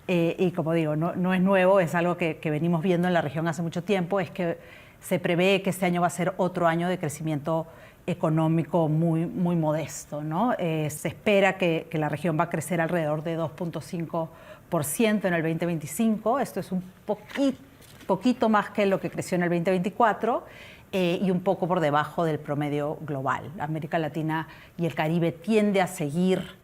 y como digo, no es nuevo, es algo que venimos viendo en la región hace mucho tiempo, es que se prevé que este año va a ser otro año de crecimiento económico muy modesto, ¿no? Se espera que la región va a crecer alrededor de 2.5% en el 2025. Esto es un poquito poquito más que lo que creció en el 2024 y un poco por debajo del promedio global. América Latina y el Caribe tiende a seguir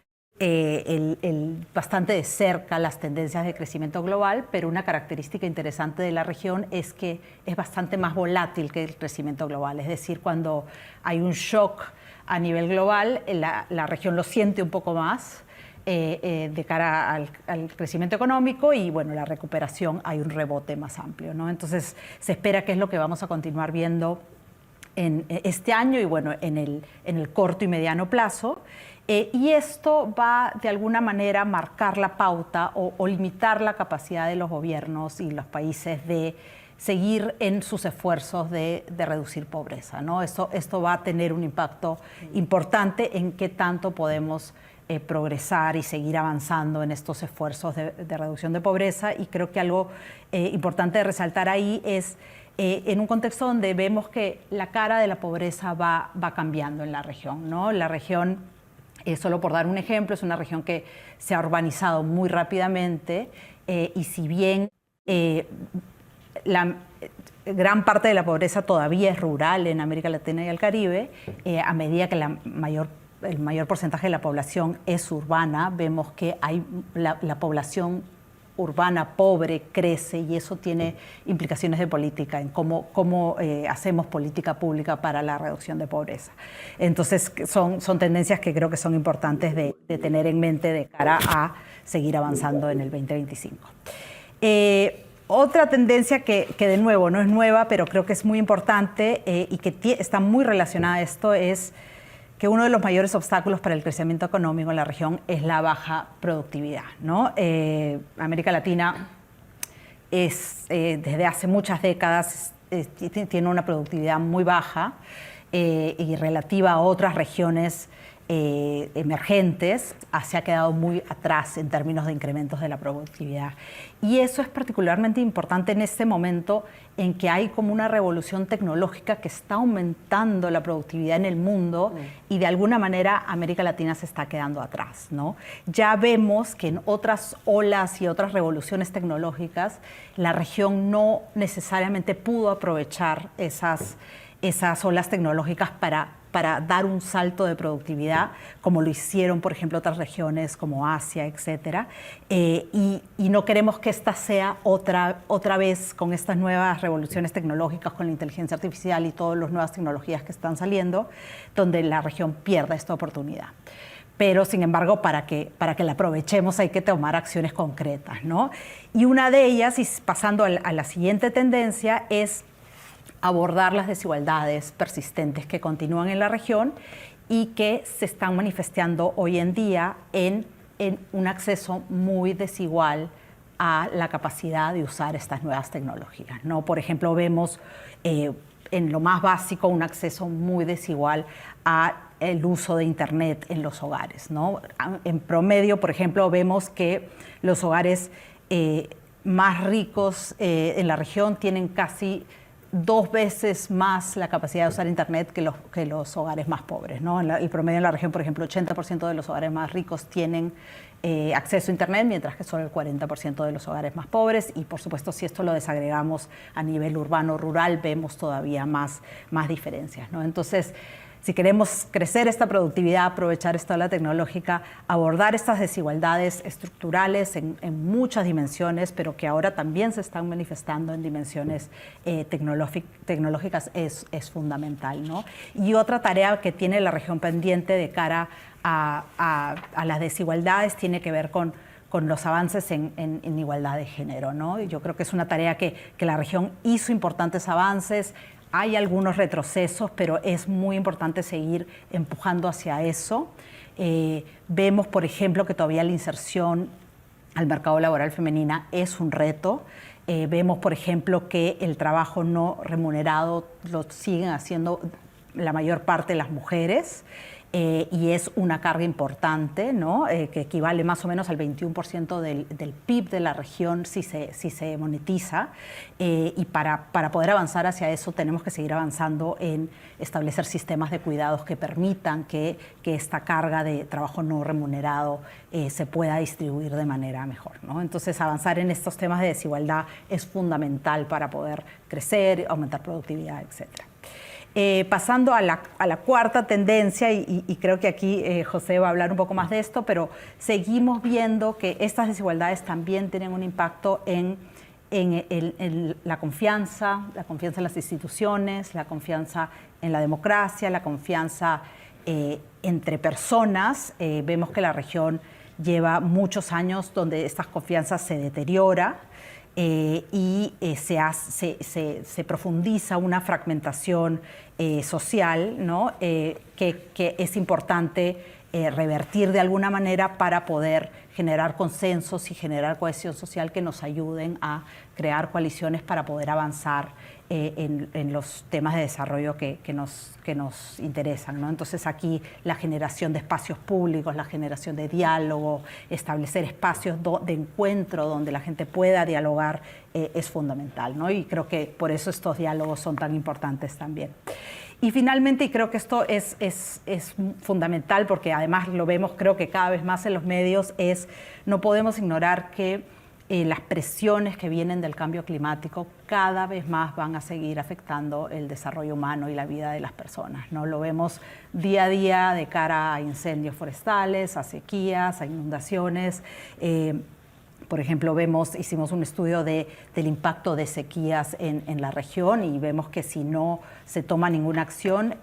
bastante de cerca las tendencias de crecimiento global, pero una característica interesante de la región es que es bastante más volátil que el crecimiento global. Es decir, cuando hay un shock a nivel global, la región lo siente un poco más de cara al crecimiento económico y, bueno, la recuperación hay un rebote más amplio, ¿no? Entonces, se espera que es lo que vamos a continuar viendo en este año y, bueno, en el corto y mediano plazo. Y esto va, de alguna manera, marcar la pauta o limitar la capacidad de los gobiernos y los países de seguir en sus esfuerzos de reducir pobreza, ¿no? Esto va a tener un impacto importante en qué tanto podemos progresar y seguir avanzando en estos esfuerzos de reducción de pobreza. Y creo que algo importante de resaltar ahí es en un contexto donde vemos que la cara de la pobreza va cambiando en la región, ¿no? La región, solo por dar un ejemplo, es una región que se ha urbanizado muy rápidamente y si bien la gran parte de la pobreza todavía es rural en América Latina y el Caribe, a medida que el mayor porcentaje de la población es urbana, vemos que la población urbana pobre crece y eso tiene implicaciones de política en cómo hacemos política pública para la reducción de pobreza. Entonces son tendencias que creo que son importantes de tener en mente de cara a seguir avanzando en el 2025. Otra tendencia que de nuevo no es nueva, pero creo que es muy importante y que está muy relacionada a esto es que uno de los mayores obstáculos para el crecimiento económico en la región es la baja productividad, ¿no? América Latina desde hace muchas décadas tiene una productividad muy baja y relativa a otras regiones emergentes, se ha quedado muy atrás en términos de incrementos de la productividad. Y eso es particularmente importante en este momento en que hay como una revolución tecnológica que está aumentando la productividad en el mundo y de alguna manera América Latina se está quedando atrás, ¿no? Ya vemos que en otras olas y otras revoluciones tecnológicas la región no necesariamente pudo aprovechar esas olas tecnológicas para dar un salto de productividad, como lo hicieron, por ejemplo, otras regiones como Asia, etcétera. Y no queremos que esta sea otra vez con estas nuevas revoluciones tecnológicas, con la inteligencia artificial y todas las nuevas tecnologías que están saliendo, donde la región pierda esta oportunidad. Pero, sin embargo, para que la aprovechemos hay que tomar acciones concretas, ¿no? Y una de ellas, y pasando a la siguiente tendencia, es abordar las desigualdades persistentes que continúan en la región y que se están manifestando hoy en día en un acceso muy desigual a la capacidad de usar estas nuevas tecnologías, ¿no? Por ejemplo, vemos en lo más básico un acceso muy desigual al uso de Internet en los hogares, ¿no? En promedio, por ejemplo, vemos que los hogares más ricos en la región tienen casi 2 veces más la capacidad de usar Internet que los hogares más pobres, ¿no? El promedio en la región, por ejemplo, 80% de los hogares más ricos tienen acceso a Internet, mientras que solo el 40% de los hogares más pobres. Y, por supuesto, si esto lo desagregamos a nivel urbano-rural, vemos todavía más diferencias, ¿no? Entonces, si queremos crecer esta productividad, aprovechar esta ola tecnológica, abordar estas desigualdades estructurales en muchas dimensiones, pero que ahora también se están manifestando en dimensiones tecnológicas, es fundamental, ¿no? Y otra tarea que tiene la región pendiente de cara a las desigualdades tiene que ver con los avances en igualdad de género, ¿no? Y yo creo que es una tarea que la región hizo importantes avances. Hay algunos retrocesos, pero es muy importante seguir empujando hacia eso. Vemos, por ejemplo, que todavía la inserción al mercado laboral femenina es un reto. Vemos, por ejemplo, que el trabajo no remunerado lo siguen haciendo la mayor parte de las mujeres. y es una carga importante, ¿no? Que equivale más o menos al 21% del PIB de la región si se monetiza. Y para poder avanzar hacia eso tenemos que seguir avanzando en establecer sistemas de cuidados que permitan que esta carga de trabajo no remunerado se pueda distribuir de manera mejor, ¿no? Entonces, avanzar en estos temas de desigualdad es fundamental para poder crecer, aumentar productividad, etcétera. Pasando a la cuarta tendencia, y creo que aquí José va a hablar un poco más de esto, pero seguimos viendo que estas desigualdades también tienen un impacto en la confianza en las instituciones, la confianza en la democracia, la confianza entre personas. Vemos que la región lleva muchos años donde esta confianza se deteriora. Y se profundiza una fragmentación social, ¿no? Que es importante revertir de alguna manera para poder generar consensos y generar cohesión social que nos ayuden a crear coaliciones para poder avanzar en los temas de desarrollo que nos interesan, ¿no? Entonces aquí la generación de espacios públicos, la generación de diálogo, establecer espacios de encuentro donde la gente pueda dialogar es fundamental, ¿no? Y creo que por eso estos diálogos son tan importantes también. Y finalmente, y creo que esto es fundamental porque además lo vemos creo que cada vez más en los medios, no podemos ignorar que las presiones que vienen del cambio climático cada vez más van a seguir afectando el desarrollo humano y la vida de las personas, ¿no? Lo vemos día a día de cara a incendios forestales, a sequías, a inundaciones. Por ejemplo, hicimos un estudio del impacto de sequías en la región y vemos que si no se toma ninguna acción,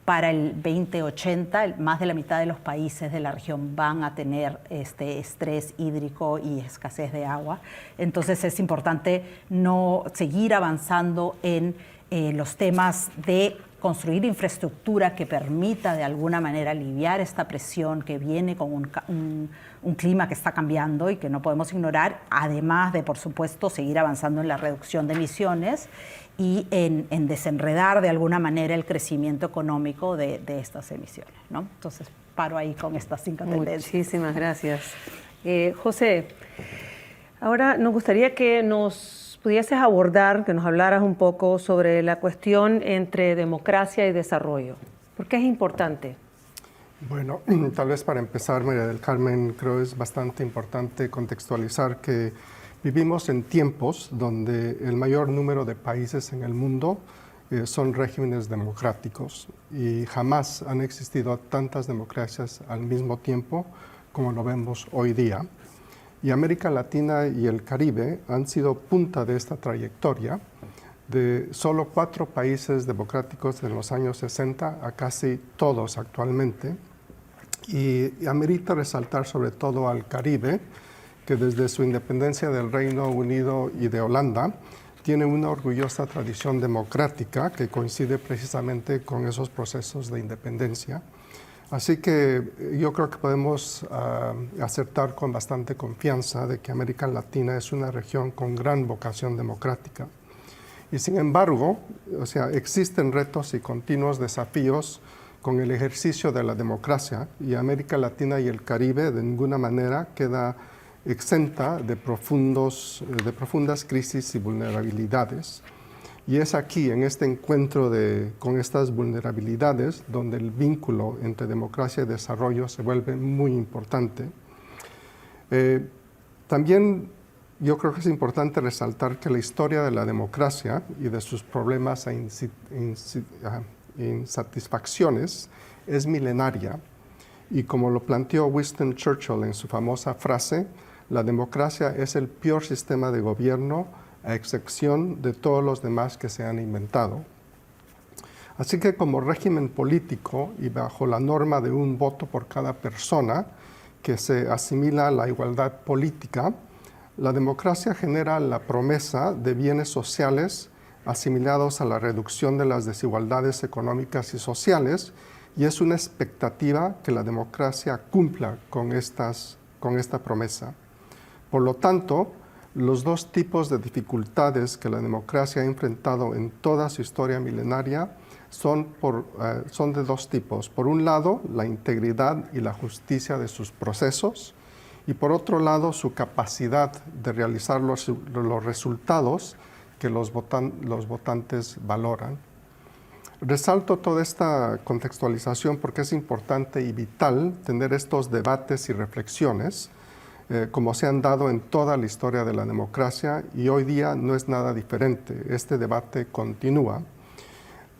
para el 2080, más de la mitad de los países de la región van a tener estrés hídrico y escasez de agua. Entonces es importante no seguir avanzando en los temas de construir infraestructura que permita de alguna manera aliviar esta presión que viene con un clima que está cambiando y que no podemos ignorar, además de, por supuesto, seguir avanzando en la reducción de emisiones y en desenredar de alguna manera el crecimiento económico de estas emisiones, ¿no? Entonces, paro ahí con estas 5 tendencias. Muchísimas gracias. José, ahora nos gustaría que nos pudieses abordar, que nos hablaras un poco sobre la cuestión entre democracia y desarrollo. ¿Por qué es importante? Bueno, tal vez para empezar, María del Carmen, creo que es bastante importante contextualizar que vivimos en tiempos donde el mayor número de países en el mundo son regímenes democráticos y jamás han existido tantas democracias al mismo tiempo como lo vemos hoy día. Y América Latina y el Caribe han sido punta de esta trayectoria, de solo 4 países democráticos en los años 60 a casi todos actualmente. Y amerita resaltar sobre todo al Caribe, que desde su independencia del Reino Unido y de Holanda, tiene una orgullosa tradición democrática que coincide precisamente con esos procesos de independencia. Así que yo creo que podemos acertar con bastante confianza de que América Latina es una región con gran vocación democrática. Y sin embargo, existen retos y continuos desafíos con el ejercicio de la democracia, y América Latina y el Caribe de ninguna manera queda exenta de profundas crisis y vulnerabilidades. Y es aquí, en este encuentro con estas vulnerabilidades, donde el vínculo entre democracia y desarrollo se vuelve muy importante. También yo creo que es importante resaltar que la historia de la democracia y de sus problemas e insatisfacciones es milenaria. Y como lo planteó Winston Churchill en su famosa frase, la democracia es el peor sistema de gobierno a excepción de todos los demás que se han inventado. Así que como régimen político y bajo la norma de un voto por cada persona que se asimila a la igualdad política, la democracia genera la promesa de bienes sociales asimilados a la reducción de las desigualdades económicas y sociales, y es una expectativa que la democracia cumpla con esta promesa. Por lo tanto, los 2 tipos de dificultades que la democracia ha enfrentado en toda su historia milenaria son de dos tipos. Por un lado, la integridad y la justicia de sus procesos, y por otro lado, su capacidad de realizar los resultados que los votantes valoran. Resalto toda esta contextualización porque es importante y vital tener estos debates y reflexiones como se han dado en toda la historia de la democracia, y hoy día no es nada diferente. Este debate continúa.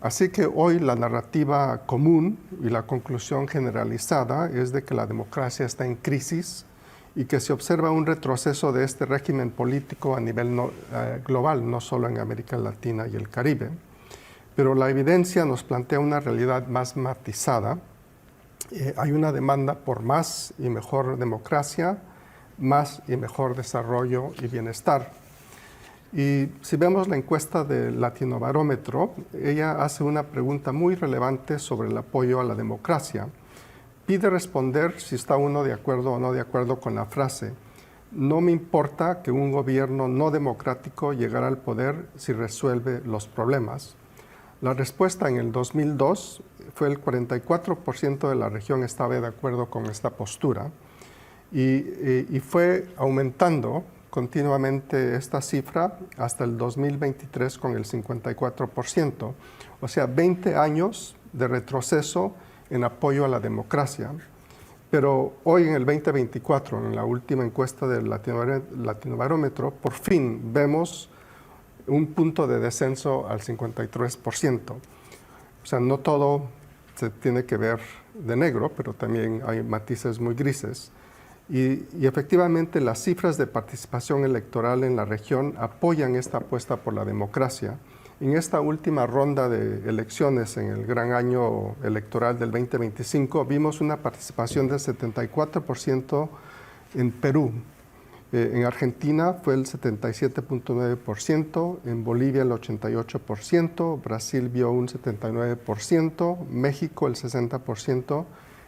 Así que hoy la narrativa común y la conclusión generalizada es de que la democracia está en crisis y que se observa un retroceso de este régimen político a nivel global, no solo en América Latina y el Caribe. Pero la evidencia nos plantea una realidad más matizada. Hay una demanda por más y mejor democracia, más y mejor desarrollo y bienestar. Y si vemos la encuesta de Latinobarómetro, ella hace una pregunta muy relevante sobre el apoyo a la democracia. Pide responder si está uno de acuerdo o no de acuerdo con la frase: no me importa que un gobierno no democrático llegara al poder si resuelve los problemas. La respuesta en el 2002 fue el 44% de la región estaba de acuerdo con esta postura, y fue aumentando continuamente esta cifra hasta el 2023 con el 54%, o sea, 20 años de retroceso en apoyo a la democracia. Pero hoy en el 2024, en la última encuesta del Latinobarómetro, por fin vemos un punto de descenso al 53%. O sea, no todo se tiene que ver de negro, pero también hay matices muy grises. Y efectivamente las cifras de participación electoral en la región apoyan esta apuesta por la democracia. En esta última ronda de elecciones en el gran año electoral del 2025 vimos una participación del 74% en Perú. En Argentina fue el 77.9%, en Bolivia el 88%, Brasil vio un 79%, México el 60%,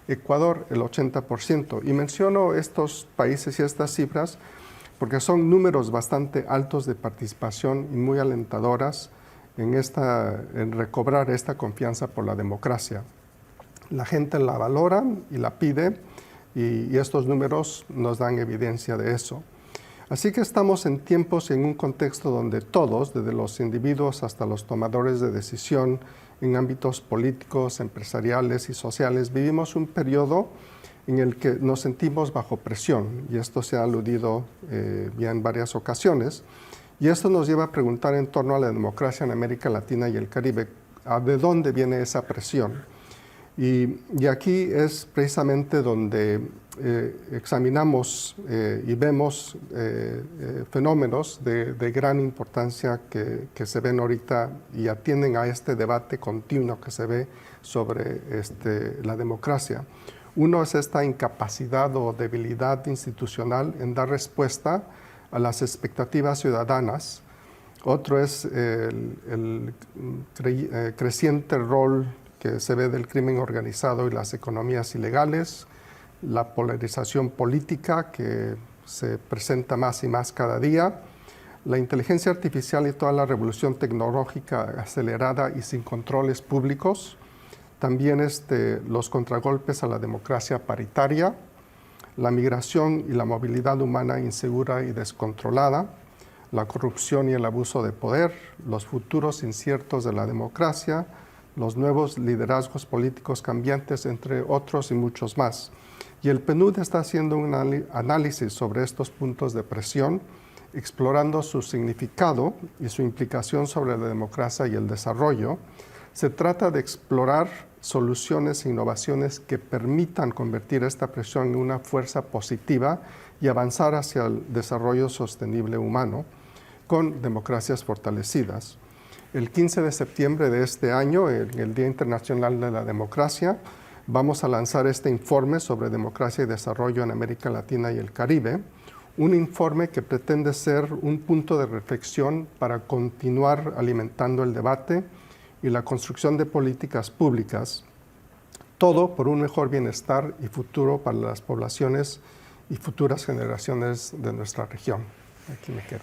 Ecuador el 80%. Y menciono estos países y estas cifras porque son números bastante altos de participación y muy alentadoras en recobrar esta confianza por la democracia. La gente la valora y la pide, y estos números nos dan evidencia de eso. Así que estamos en tiempos y en un contexto donde todos, desde los individuos hasta los tomadores de decisión en ámbitos políticos, empresariales y sociales, vivimos un periodo en el que nos sentimos bajo presión, y esto se ha aludido ya en varias ocasiones, y esto nos lleva a preguntar en torno a la democracia en América Latina y el Caribe, ¿de dónde viene esa presión? Y aquí es precisamente donde examinamos y vemos fenómenos de gran importancia que se ven ahorita y atienden a este debate continuo que se ve sobre la democracia. Uno es esta incapacidad o debilidad institucional en dar respuesta a las expectativas ciudadanas. Otro es el creciente rol que se ve del crimen organizado y las economías ilegales, la polarización política que se presenta más y más cada día, la inteligencia artificial y toda la revolución tecnológica acelerada y sin controles públicos, también los contragolpes a la democracia paritaria, la migración y la movilidad humana insegura y descontrolada, la corrupción y el abuso de poder, los futuros inciertos de la democracia, los nuevos liderazgos políticos cambiantes, entre otros y muchos más. Y el PNUD está haciendo un análisis sobre estos puntos de presión, explorando su significado y su implicación sobre la democracia y el desarrollo. Se trata de explorar soluciones e innovaciones que permitan convertir esta presión en una fuerza positiva y avanzar hacia el desarrollo sostenible humano con democracias fortalecidas. El 15 de septiembre de este año, en el Día Internacional de la Democracia, vamos a lanzar este informe sobre democracia y desarrollo en América Latina y el Caribe, un informe que pretende ser un punto de reflexión para continuar alimentando el debate y la construcción de políticas públicas, todo por un mejor bienestar y futuro para las poblaciones y futuras generaciones de nuestra región. Aquí me quedo.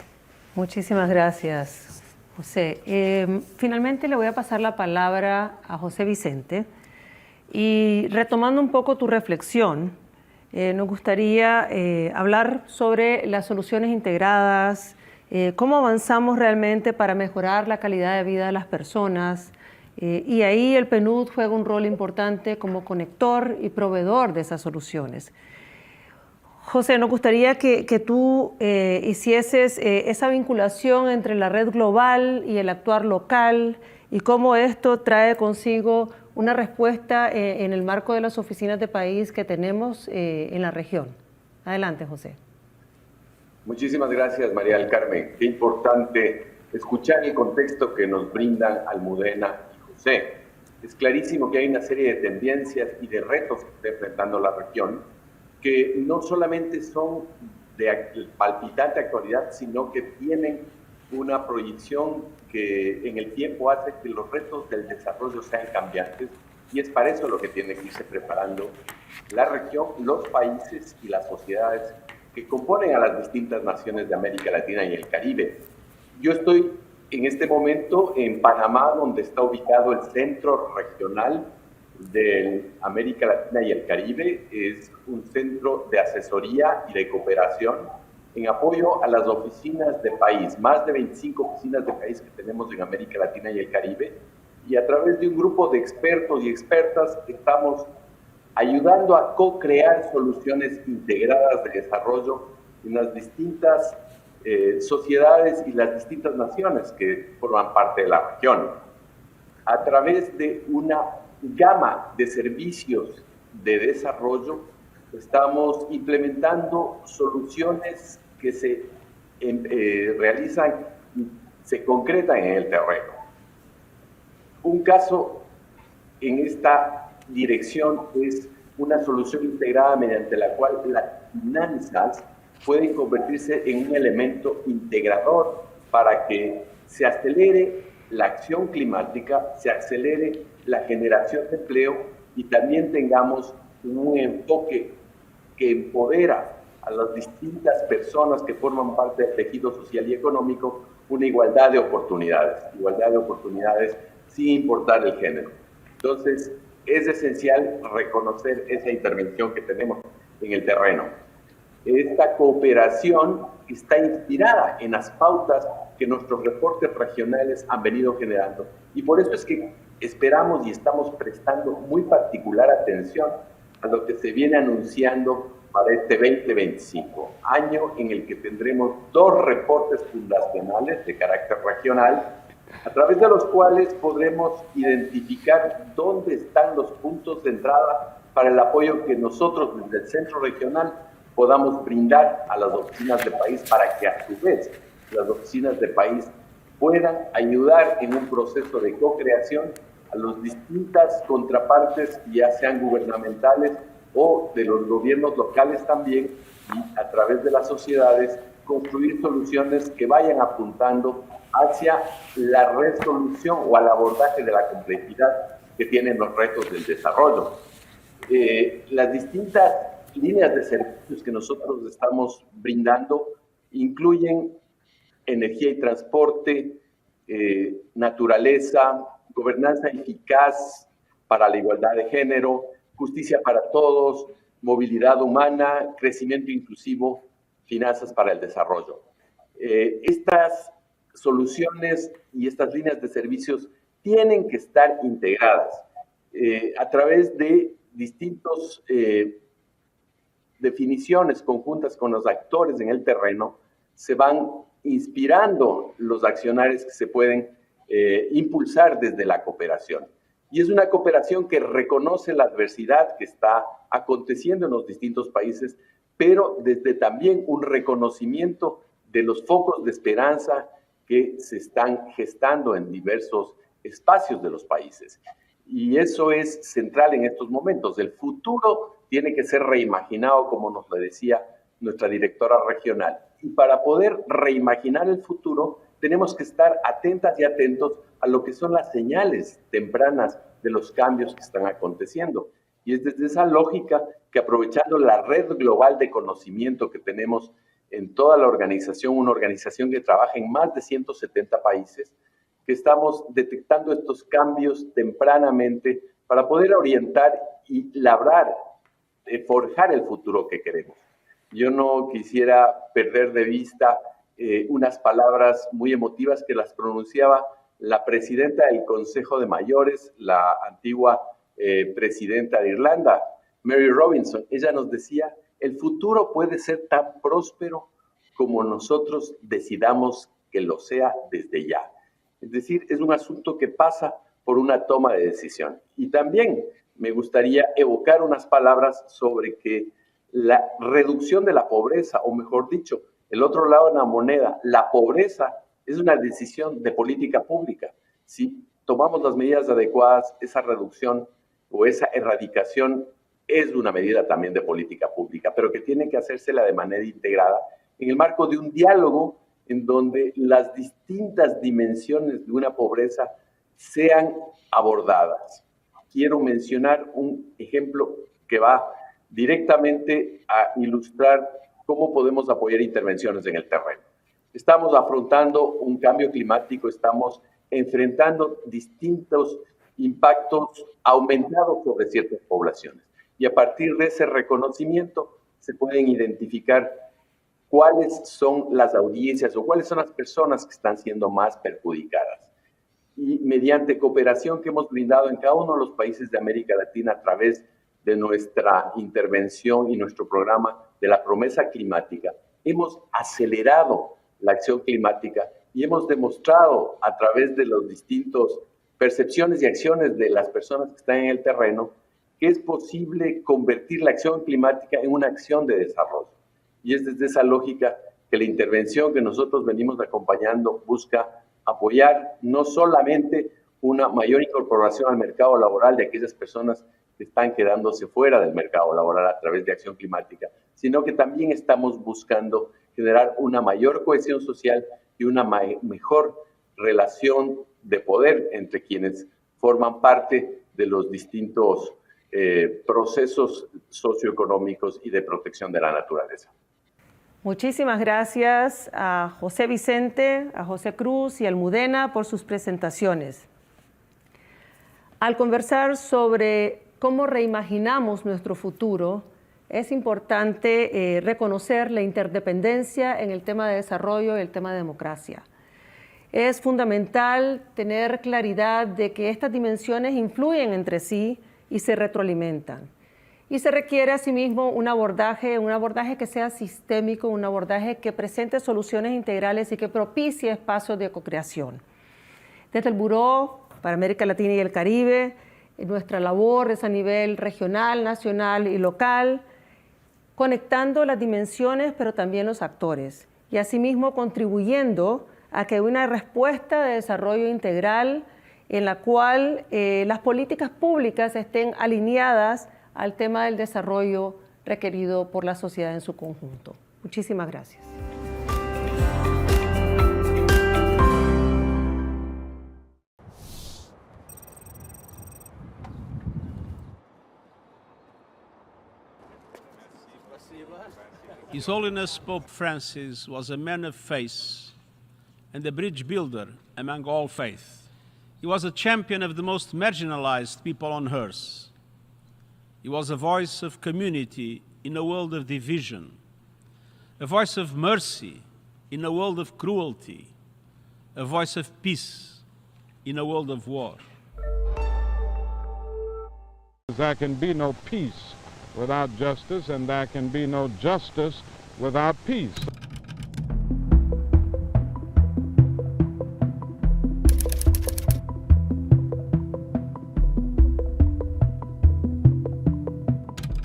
Muchísimas gracias, José. Finalmente le voy a pasar la palabra a José Vicente y retomando un poco tu reflexión, nos gustaría hablar sobre las soluciones integradas, cómo avanzamos realmente para mejorar la calidad de vida de las personas y ahí el PNUD juega un rol importante como conector y proveedor de esas soluciones. José, nos gustaría que tú hicieses esa vinculación entre la red global y el actuar local y cómo esto trae consigo una respuesta en el marco de las oficinas de país que tenemos en la región. Adelante, José. Muchísimas gracias, María del Carmen. Qué importante escuchar el contexto que nos brindan Almudena y José. Es clarísimo que hay una serie de tendencias y de retos que está enfrentando la región, que no solamente son de palpitante actualidad, sino que tienen una proyección que en el tiempo hace que los retos del desarrollo sean cambiantes, y es para eso lo que tiene que irse preparando la región, los países y las sociedades que componen a las distintas naciones de América Latina y el Caribe. Yo estoy en este momento en Panamá, donde está ubicado el Centro Regional de América Latina y el Caribe. Es un centro de asesoría y de cooperación en apoyo a las oficinas de país, más de 25 oficinas de país que tenemos en América Latina y el Caribe, y a través de un grupo de expertos y expertas estamos ayudando a co-crear soluciones integradas de desarrollo en las distintas sociedades y las distintas naciones que forman parte de la región. A través de una gama de servicios de desarrollo, estamos implementando soluciones que se realizan y se concretan en el terreno. Un caso en esta dirección es una solución integrada mediante la cual las finanzas pueden convertirse en un elemento integrador para que se acelere la acción climática, se acelere la generación de empleo y también tengamos un enfoque que empodera a las distintas personas que forman parte del tejido social y económico, una igualdad de oportunidades sin importar el género. Entonces, es esencial reconocer esa intervención que tenemos en el terreno. Esta cooperación está inspirada en las pautas que nuestros reportes regionales han venido generando. Y por eso es que esperamos y estamos prestando muy particular atención a lo que se viene anunciando para este 2025, año en el que tendremos 2 reportes fundacionales de carácter regional, a través de los cuales podremos identificar dónde están los puntos de entrada para el apoyo que nosotros desde el centro regional podamos brindar a las oficinas de país para que a su vez las oficinas de país puedan ayudar en un proceso de co-creación a las distintas contrapartes, ya sean gubernamentales o de los gobiernos locales también, y a través de las sociedades construir soluciones que vayan apuntando hacia la resolución o al abordaje de la complejidad que tienen los retos del desarrollo. Las distintas líneas de servicios que nosotros estamos brindando incluyen energía y transporte, naturaleza, gobernanza eficaz para la igualdad de género, justicia para todos, movilidad humana, crecimiento inclusivo, finanzas para el desarrollo. Estas soluciones y estas líneas de servicios tienen que estar integradas a través de distintas definiciones conjuntas con los actores en el terreno. Se van inspirando los accionarios que se pueden impulsar desde la cooperación. Y es una cooperación que reconoce la adversidad que está aconteciendo en los distintos países, pero desde también un reconocimiento de los focos de esperanza que se están gestando en diversos espacios de los países. Y eso es central en estos momentos. El futuro tiene que ser reimaginado, como nos lo decía nuestra directora regional. Y para poder reimaginar el futuro, tenemos que estar atentas y atentos a lo que son las señales tempranas de los cambios que están aconteciendo. Y es desde esa lógica que, aprovechando la red global de conocimiento que tenemos en toda la organización, una organización que trabaja en más de 170 países, que estamos detectando estos cambios tempranamente para poder orientar y labrar, forjar el futuro que queremos. Yo no quisiera perder de vista unas palabras muy emotivas que las pronunciaba la presidenta del Consejo de Mayores, la antigua presidenta de Irlanda, Mary Robinson. Ella nos decía, el futuro puede ser tan próspero como nosotros decidamos que lo sea desde ya. Es decir, es un asunto que pasa por una toma de decisión. Y también me gustaría evocar unas palabras sobre que la reducción de la pobreza, o mejor dicho, el otro lado de la moneda, la pobreza es una decisión de política pública. Si tomamos las medidas adecuadas, esa reducción o esa erradicación es una medida también de política pública, pero que tiene que hacérsela de manera integrada en el marco de un diálogo en donde las distintas dimensiones de una pobreza sean abordadas. Quiero mencionar un ejemplo que va directamente a ilustrar cómo podemos apoyar intervenciones en el terreno. Estamos afrontando un cambio climático, estamos enfrentando distintos impactos aumentados sobre ciertas poblaciones. Y a partir de ese reconocimiento se pueden identificar cuáles son las audiencias o cuáles son las personas que están siendo más perjudicadas. Y mediante cooperación que hemos brindado en cada uno de los países de América Latina a través de nuestra intervención y nuestro programa de la promesa climática, hemos acelerado la acción climática y hemos demostrado a través de los distintos percepciones y acciones de las personas que están en el terreno que es posible convertir la acción climática en una acción de desarrollo. Y es desde esa lógica que la intervención que nosotros venimos acompañando busca apoyar no solamente una mayor incorporación al mercado laboral de aquellas personas que están quedándose fuera del mercado laboral a través de acción climática, sino que también estamos buscando generar una mayor cohesión social y una mejor relación de poder entre quienes forman parte de los distintos procesos socioeconómicos y de protección de la naturaleza. Muchísimas gracias a José Vicente, a José Cruz y a Almudena por sus presentaciones. Al conversar sobre cómo reimaginamos nuestro futuro, es importante reconocer la interdependencia en el tema de desarrollo y el tema de democracia. Es fundamental tener claridad de que estas dimensiones influyen entre sí y se retroalimentan. Y se requiere asimismo un abordaje que sea sistémico, un abordaje que presente soluciones integrales y que propicie espacios de cocreación. Desde el Buró para América Latina y el Caribe, nuestra labor es a nivel regional, nacional y local, conectando las dimensiones pero también los actores y asimismo contribuyendo a que una respuesta de desarrollo integral en la cual las políticas públicas estén alineadas al tema del desarrollo requerido por la sociedad en su conjunto. Muchísimas gracias. His Holiness Pope Francis was a man of faith and a bridge builder among all faiths. He was a champion of the most marginalized people on earth. He was a voice of community in a world of division, a voice of mercy in a world of cruelty, a voice of peace in a world of war. There can be no peace without justice, and there can be no justice without peace.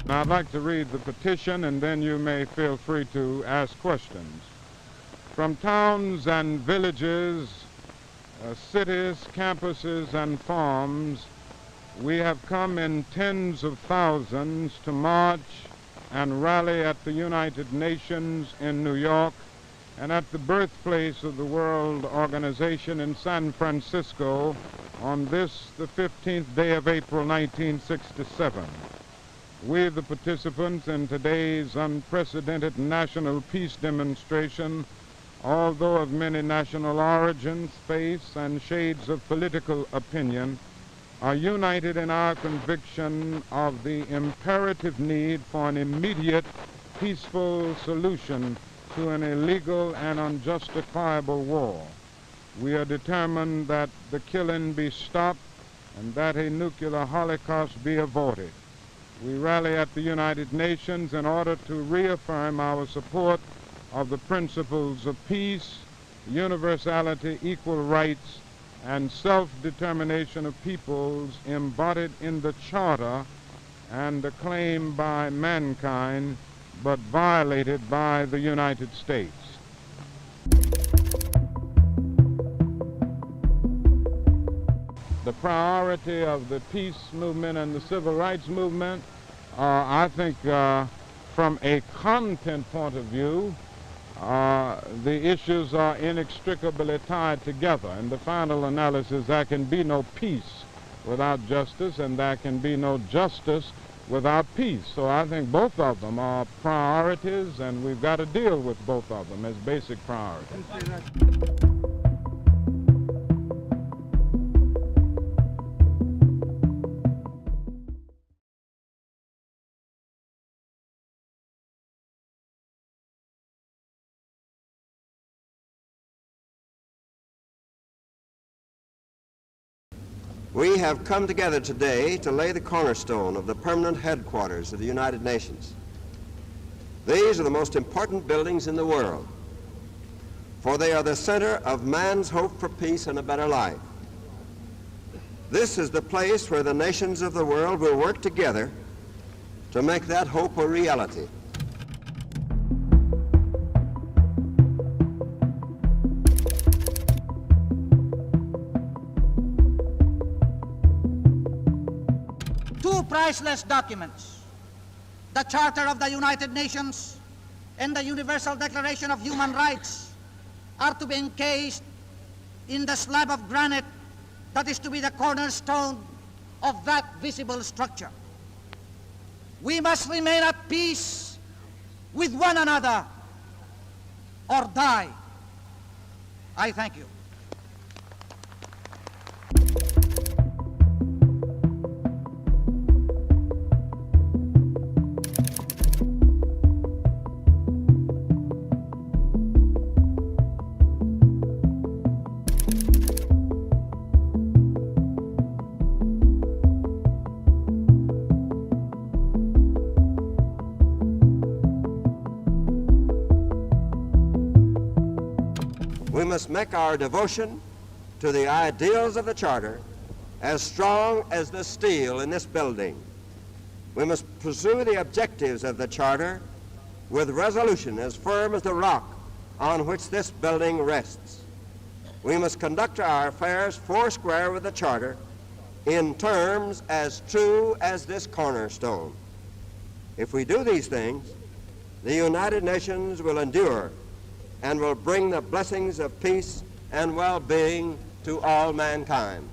Now, I'd like to read the petition, and then you may feel free to ask questions. From towns and villages, cities, campuses, and farms, we have come in tens of thousands to march and rally at the United Nations in New York and at the birthplace of the World Organization in San Francisco on this, the 15th day of April, 1967. We, the participants in today's unprecedented national peace demonstration, although of many national origins, faiths, and shades of political opinion, are united in our conviction of the imperative need for an immediate, peaceful solution to an illegal and unjustifiable war. We are determined that the killing be stopped and that a nuclear holocaust be avoided. We rally at the United Nations in order to reaffirm our support of the principles of peace, universality, equal rights, and self-determination of peoples embodied in the Charter and acclaimed by mankind, but violated by the United States. The priority of the peace movement and the civil rights movement, I think from a content point of view, the issues are inextricably tied together. In the final analysis, there can be no peace without justice, and there can be no justice without peace. So I think both of them are priorities, and we've got to deal with both of them as basic priorities. We have come together today to lay the cornerstone of the permanent headquarters of the United Nations. These are the most important buildings in the world, for they are the center of man's hope for peace and a better life. This is the place where the nations of the world will work together to make that hope a reality. Two priceless documents, the Charter of the United Nations and the Universal Declaration of Human Rights, are to be encased in the slab of granite that is to be the cornerstone of that visible structure. We must remain at peace with one another or die. I thank you. We must make our devotion to the ideals of the Charter as strong as the steel in this building. We must pursue the objectives of the Charter with resolution as firm as the rock on which this building rests. We must conduct our affairs foursquare with the Charter in terms as true as this cornerstone. If we do these things, the United Nations will endure and will bring the blessings of peace and well-being to all mankind.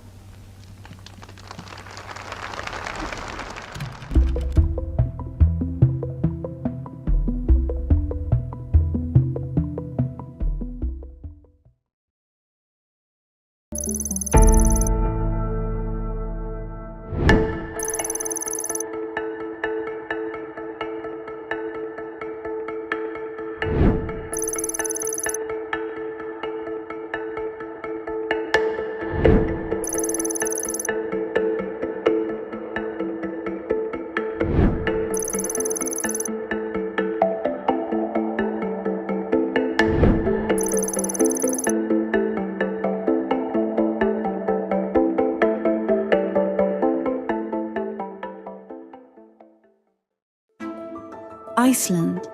Iceland,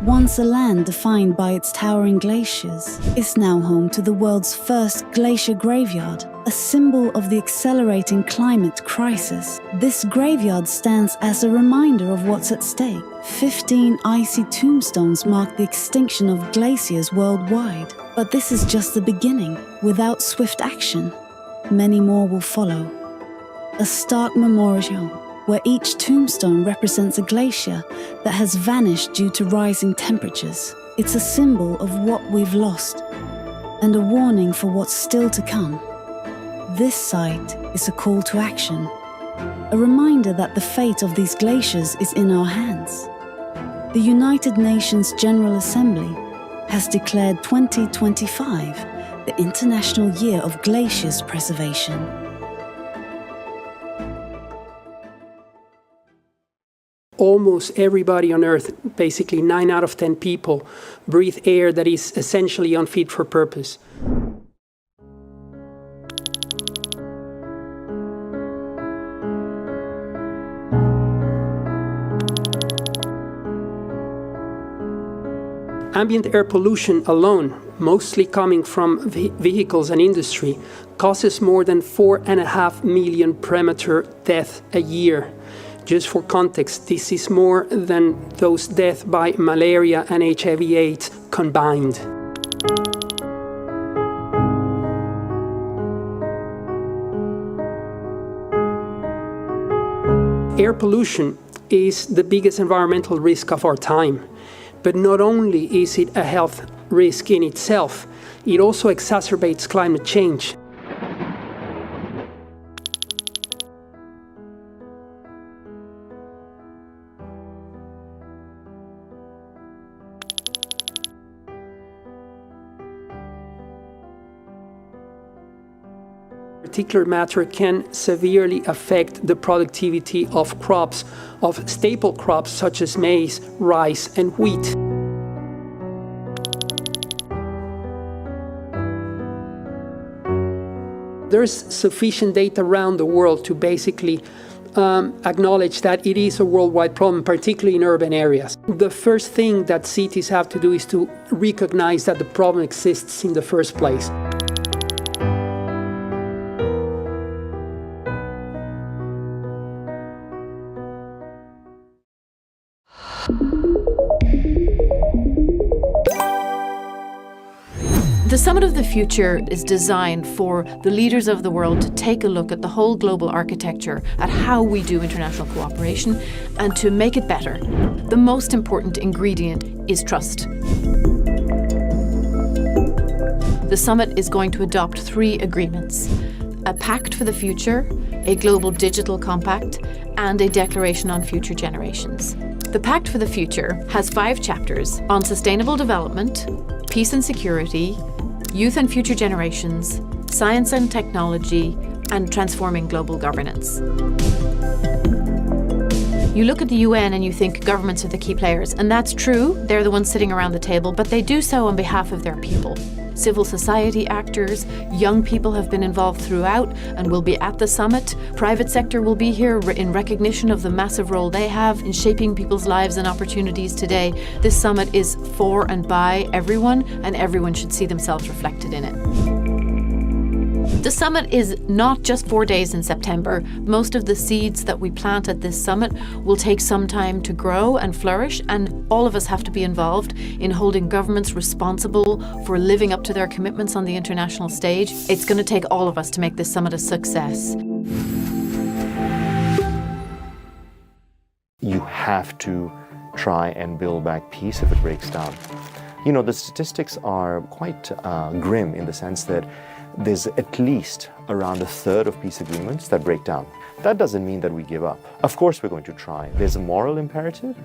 once a land defined by its towering glaciers, is now home to the world's first glacier graveyard, a symbol of the accelerating climate crisis. This graveyard stands as a reminder of what's at stake. 15 icy tombstones mark the extinction of glaciers worldwide. But this is just the beginning. Without swift action, many more will follow. A stark memorial where each tombstone represents a glacier that has vanished due to rising temperatures. It's a symbol of what we've lost and a warning for what's still to come. This site is a call to action, a reminder that the fate of these glaciers is in our hands. The United Nations General Assembly has declared 2025 the International Year of Glaciers Preservation. Almost everybody on Earth, basically 9 out of 10 people, breathe air that is essentially unfit for purpose. Ambient air pollution alone, mostly coming from vehicles and industry, causes more than 4.5 million premature deaths a year. Just for context, this is more than those deaths by malaria and HIV/AIDS combined. Air pollution is the biggest environmental risk of our time. But not only is it a health risk in itself, it also exacerbates climate change. Particulate matter can severely affect the productivity of crops, of staple crops such as maize, rice, and wheat. There's sufficient data around the world to basically acknowledge that it is a worldwide problem, particularly in urban areas. The first thing that cities have to do is to recognize that the problem exists in the first place. The Summit of the Future is designed for the leaders of the world to take a look at the whole global architecture, at how we do international cooperation, and to make it better. The most important ingredient is trust. The summit is going to adopt 3 agreements: a pact for the future, a global digital compact, and a declaration on future generations. The Pact for the Future has 5 chapters on sustainable development, peace and security, youth and future generations, science and technology, and transforming global governance. You look at the UN and you think governments are the key players, and that's true, they're the ones sitting around the table, but they do so on behalf of their people. Civil society actors, young people have been involved throughout and will be at the summit. Private sector will be here in recognition of the massive role they have in shaping people's lives and opportunities today. This summit is for and by everyone, and everyone should see themselves reflected in it. The summit is not just 4 days in September. Most of the seeds that we plant at this summit will take some time to grow and flourish, and all of us have to be involved in holding governments responsible for living up to their commitments on the international stage. It's going to take all of us to make this summit a success. You have to try and build back peace if it breaks down. You know, the statistics are quite grim in the sense that there's at least around a third of peace agreements that break down. That doesn't mean that we give up. Of course we're going to try. There's a moral imperative,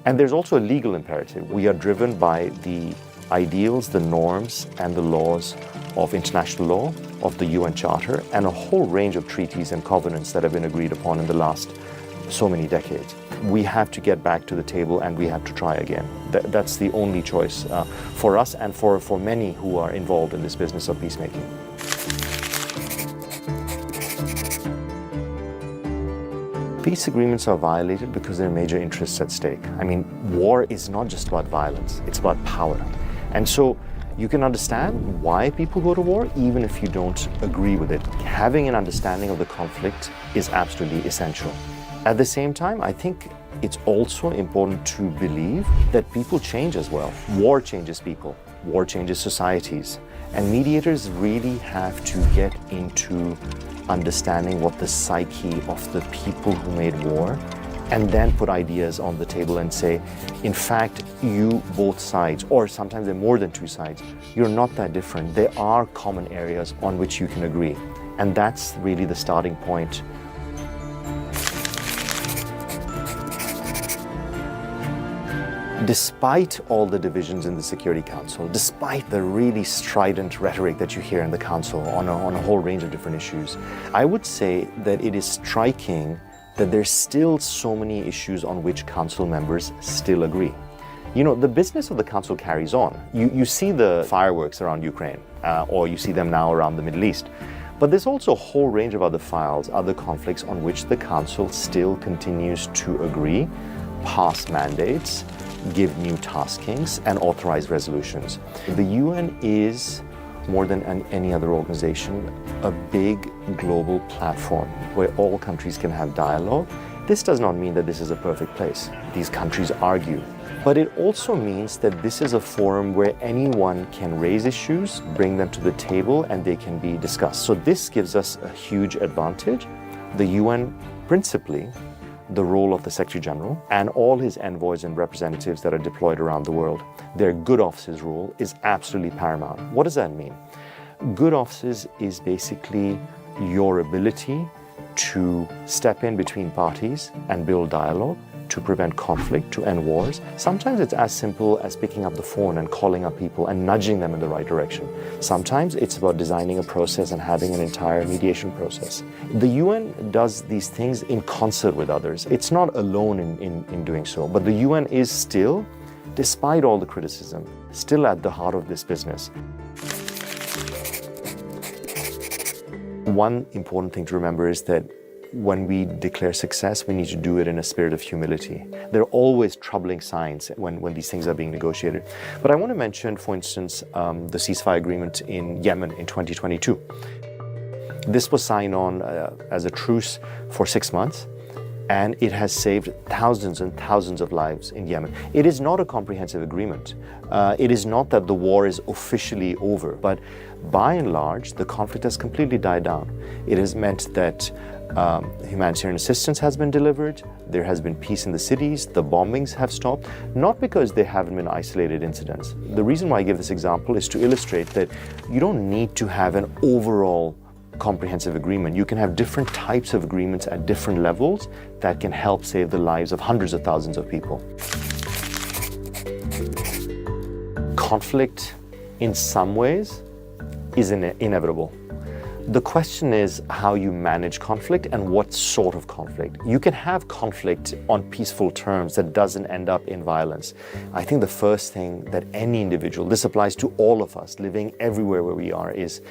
and there's also a legal imperative. We are driven by the ideals, the norms, and the laws of international law, of the UN Charter, and a whole range of treaties and covenants that have been agreed upon in the last so many decades. We have to get back to the table, and we have to try again. That's the only choice for us and for many who are involved in this business of peacemaking. Peace agreements are violated because there are major interests at stake. I mean, war is not just about violence, it's about power. And so you can understand why people go to war, even if you don't agree with it. Having an understanding of the conflict is absolutely essential. At the same time, I think it's also important to believe that people change as well. War changes people, war changes societies, and mediators really have to get into understanding what the psyche of the people who made war and then put ideas on the table and say, in fact, you both sides, or sometimes there are more than two sides, you're not that different. There are common areas on which you can agree. And that's really the starting point. Despite all the divisions in the Security Council, despite the really strident rhetoric that you hear in the Council on a whole range of different issues, I would say that it is striking that there's still so many issues on which Council members still agree. You know, the business of the Council carries on. You see the fireworks around Ukraine, or you see them now around the Middle East. But there's also a whole range of other files, other conflicts on which the Council still continues to agree, pass mandates, give new taskings, and authorize resolutions. The UN is, more than any other organization, a big global platform where all countries can have dialogue. This does not mean that this is a perfect place. These countries argue. But it also means that this is a forum where anyone can raise issues, bring them to the table, and they can be discussed. So this gives us a huge advantage. The UN, principally, the role of the Secretary General and all his envoys and representatives that are deployed around the world. Their good offices role is absolutely paramount. What does that mean? Good offices is basically your ability to step in between parties and build dialogue, to prevent conflict, to end wars. Sometimes it's as simple as picking up the phone and calling up people and nudging them in the right direction. Sometimes it's about designing a process and having an entire mediation process. The UN does these things in concert with others. It's not alone in doing so, but the UN is still, despite all the criticism, still at the heart of this business. One important thing to remember is that when we declare success, we need to do it in a spirit of humility. There are always troubling signs when these things are being negotiated. But I want to mention, for instance, the ceasefire agreement in Yemen in 2022. This was signed on as a truce for 6 months, and it has saved thousands and thousands of lives in Yemen. It is not a comprehensive agreement. It is not that the war is officially over, but by and large, the conflict has completely died down. It has meant that humanitarian assistance has been delivered, there has been peace in the cities, the bombings have stopped, not because they haven't been isolated incidents. The reason why I give this example is to illustrate that you don't need to have an overall comprehensive agreement. You can have different types of agreements at different levels that can help save the lives of hundreds of thousands of people. Conflict, in some ways, is inevitable. The question is how you manage conflict and what sort of conflict. You can have conflict on peaceful terms that doesn't end up in violence. I think the first thing that any individual, this applies to all of us living everywhere where we are, is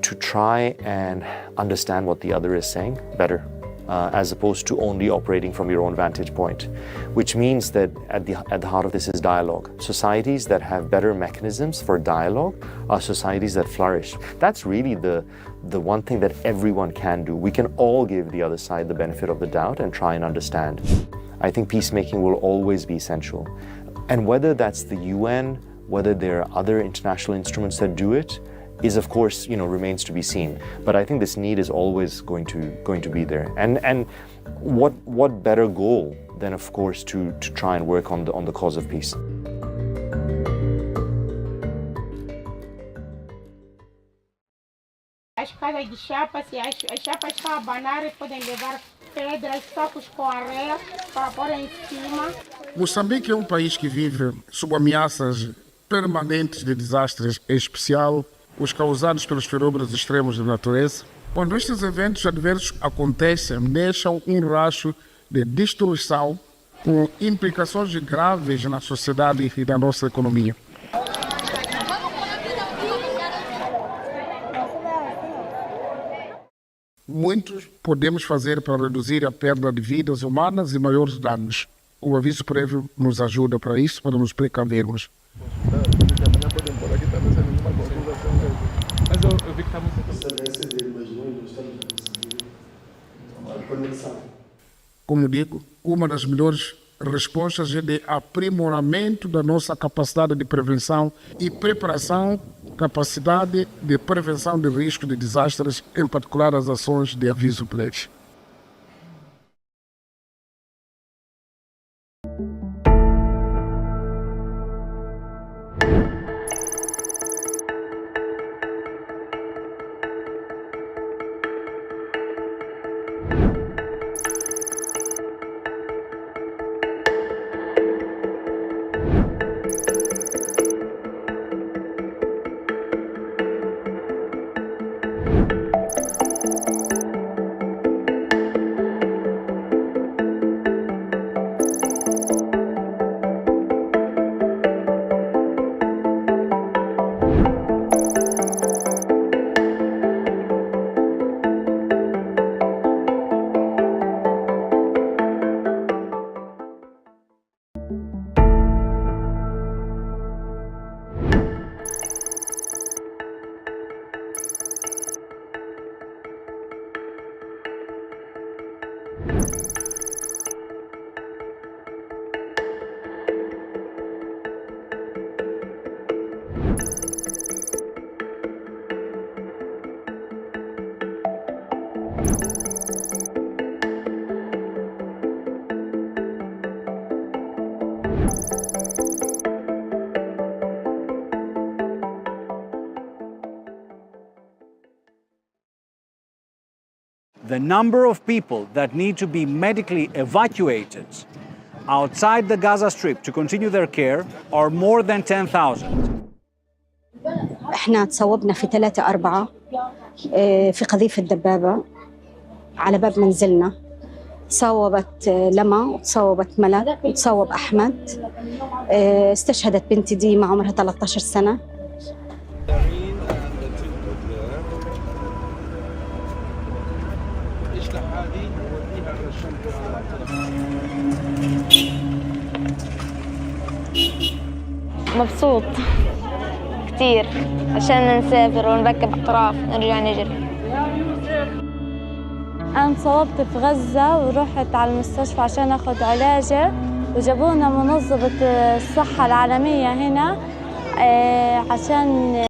to try and understand what the other is saying better, as opposed to only operating from your own vantage point, which means that at the heart of this is dialogue. Societies that have better mechanisms for dialogue are societies that flourish. That's really the one thing that everyone can do. We can all give the other side the benefit of the doubt and try and understand. I think peacemaking will always be essential. And whether that's the UN, whether there are other international instruments that do it, is of course, remains to be seen. But I think this need is always going to be there. And what better goal than, of course, to try and work on the cause of peace. As casas de chapa, se as chapas abanarem, podem levar pedras, sacos com areia para pôr em cima. Moçambique é um país que vive sob ameaças permanentes de desastres, em especial os causados pelos fenômenos extremos da natureza. Quando estes eventos adversos acontecem, deixam um rastro de destruição com implicações graves na sociedade e na nossa economia. Muitos podemos fazer para reduzir a perda de vidas humanas e maiores danos. O aviso prévio nos ajuda para isso, para nos precavermos. Mas eu vi que está muito... Como digo, uma das melhores respostas é de aprimoramento da nossa capacidade de prevenção e preparação, capacidade de prevenção de risco de desastres, em particular as ações de aviso prévio. The number of people that need to be medically evacuated outside the Gaza Strip to continue their care are more than 10,000. احنا تصوبنا في 3-4 في قذيفة دبابة على باب منزلنا. تصوبت لما وتصوبت ملك وتصوب أحمد. استشهدت بنتي ديما عمرها 13 سنة. مبسوط كتير عشان نسافر ونركب أطراف نرجع نجري. أنا انصابت في غزة ورحت على المستشفى عشان أخذ علاجي وجابونا منظمة الصحة العالمية هنا عشان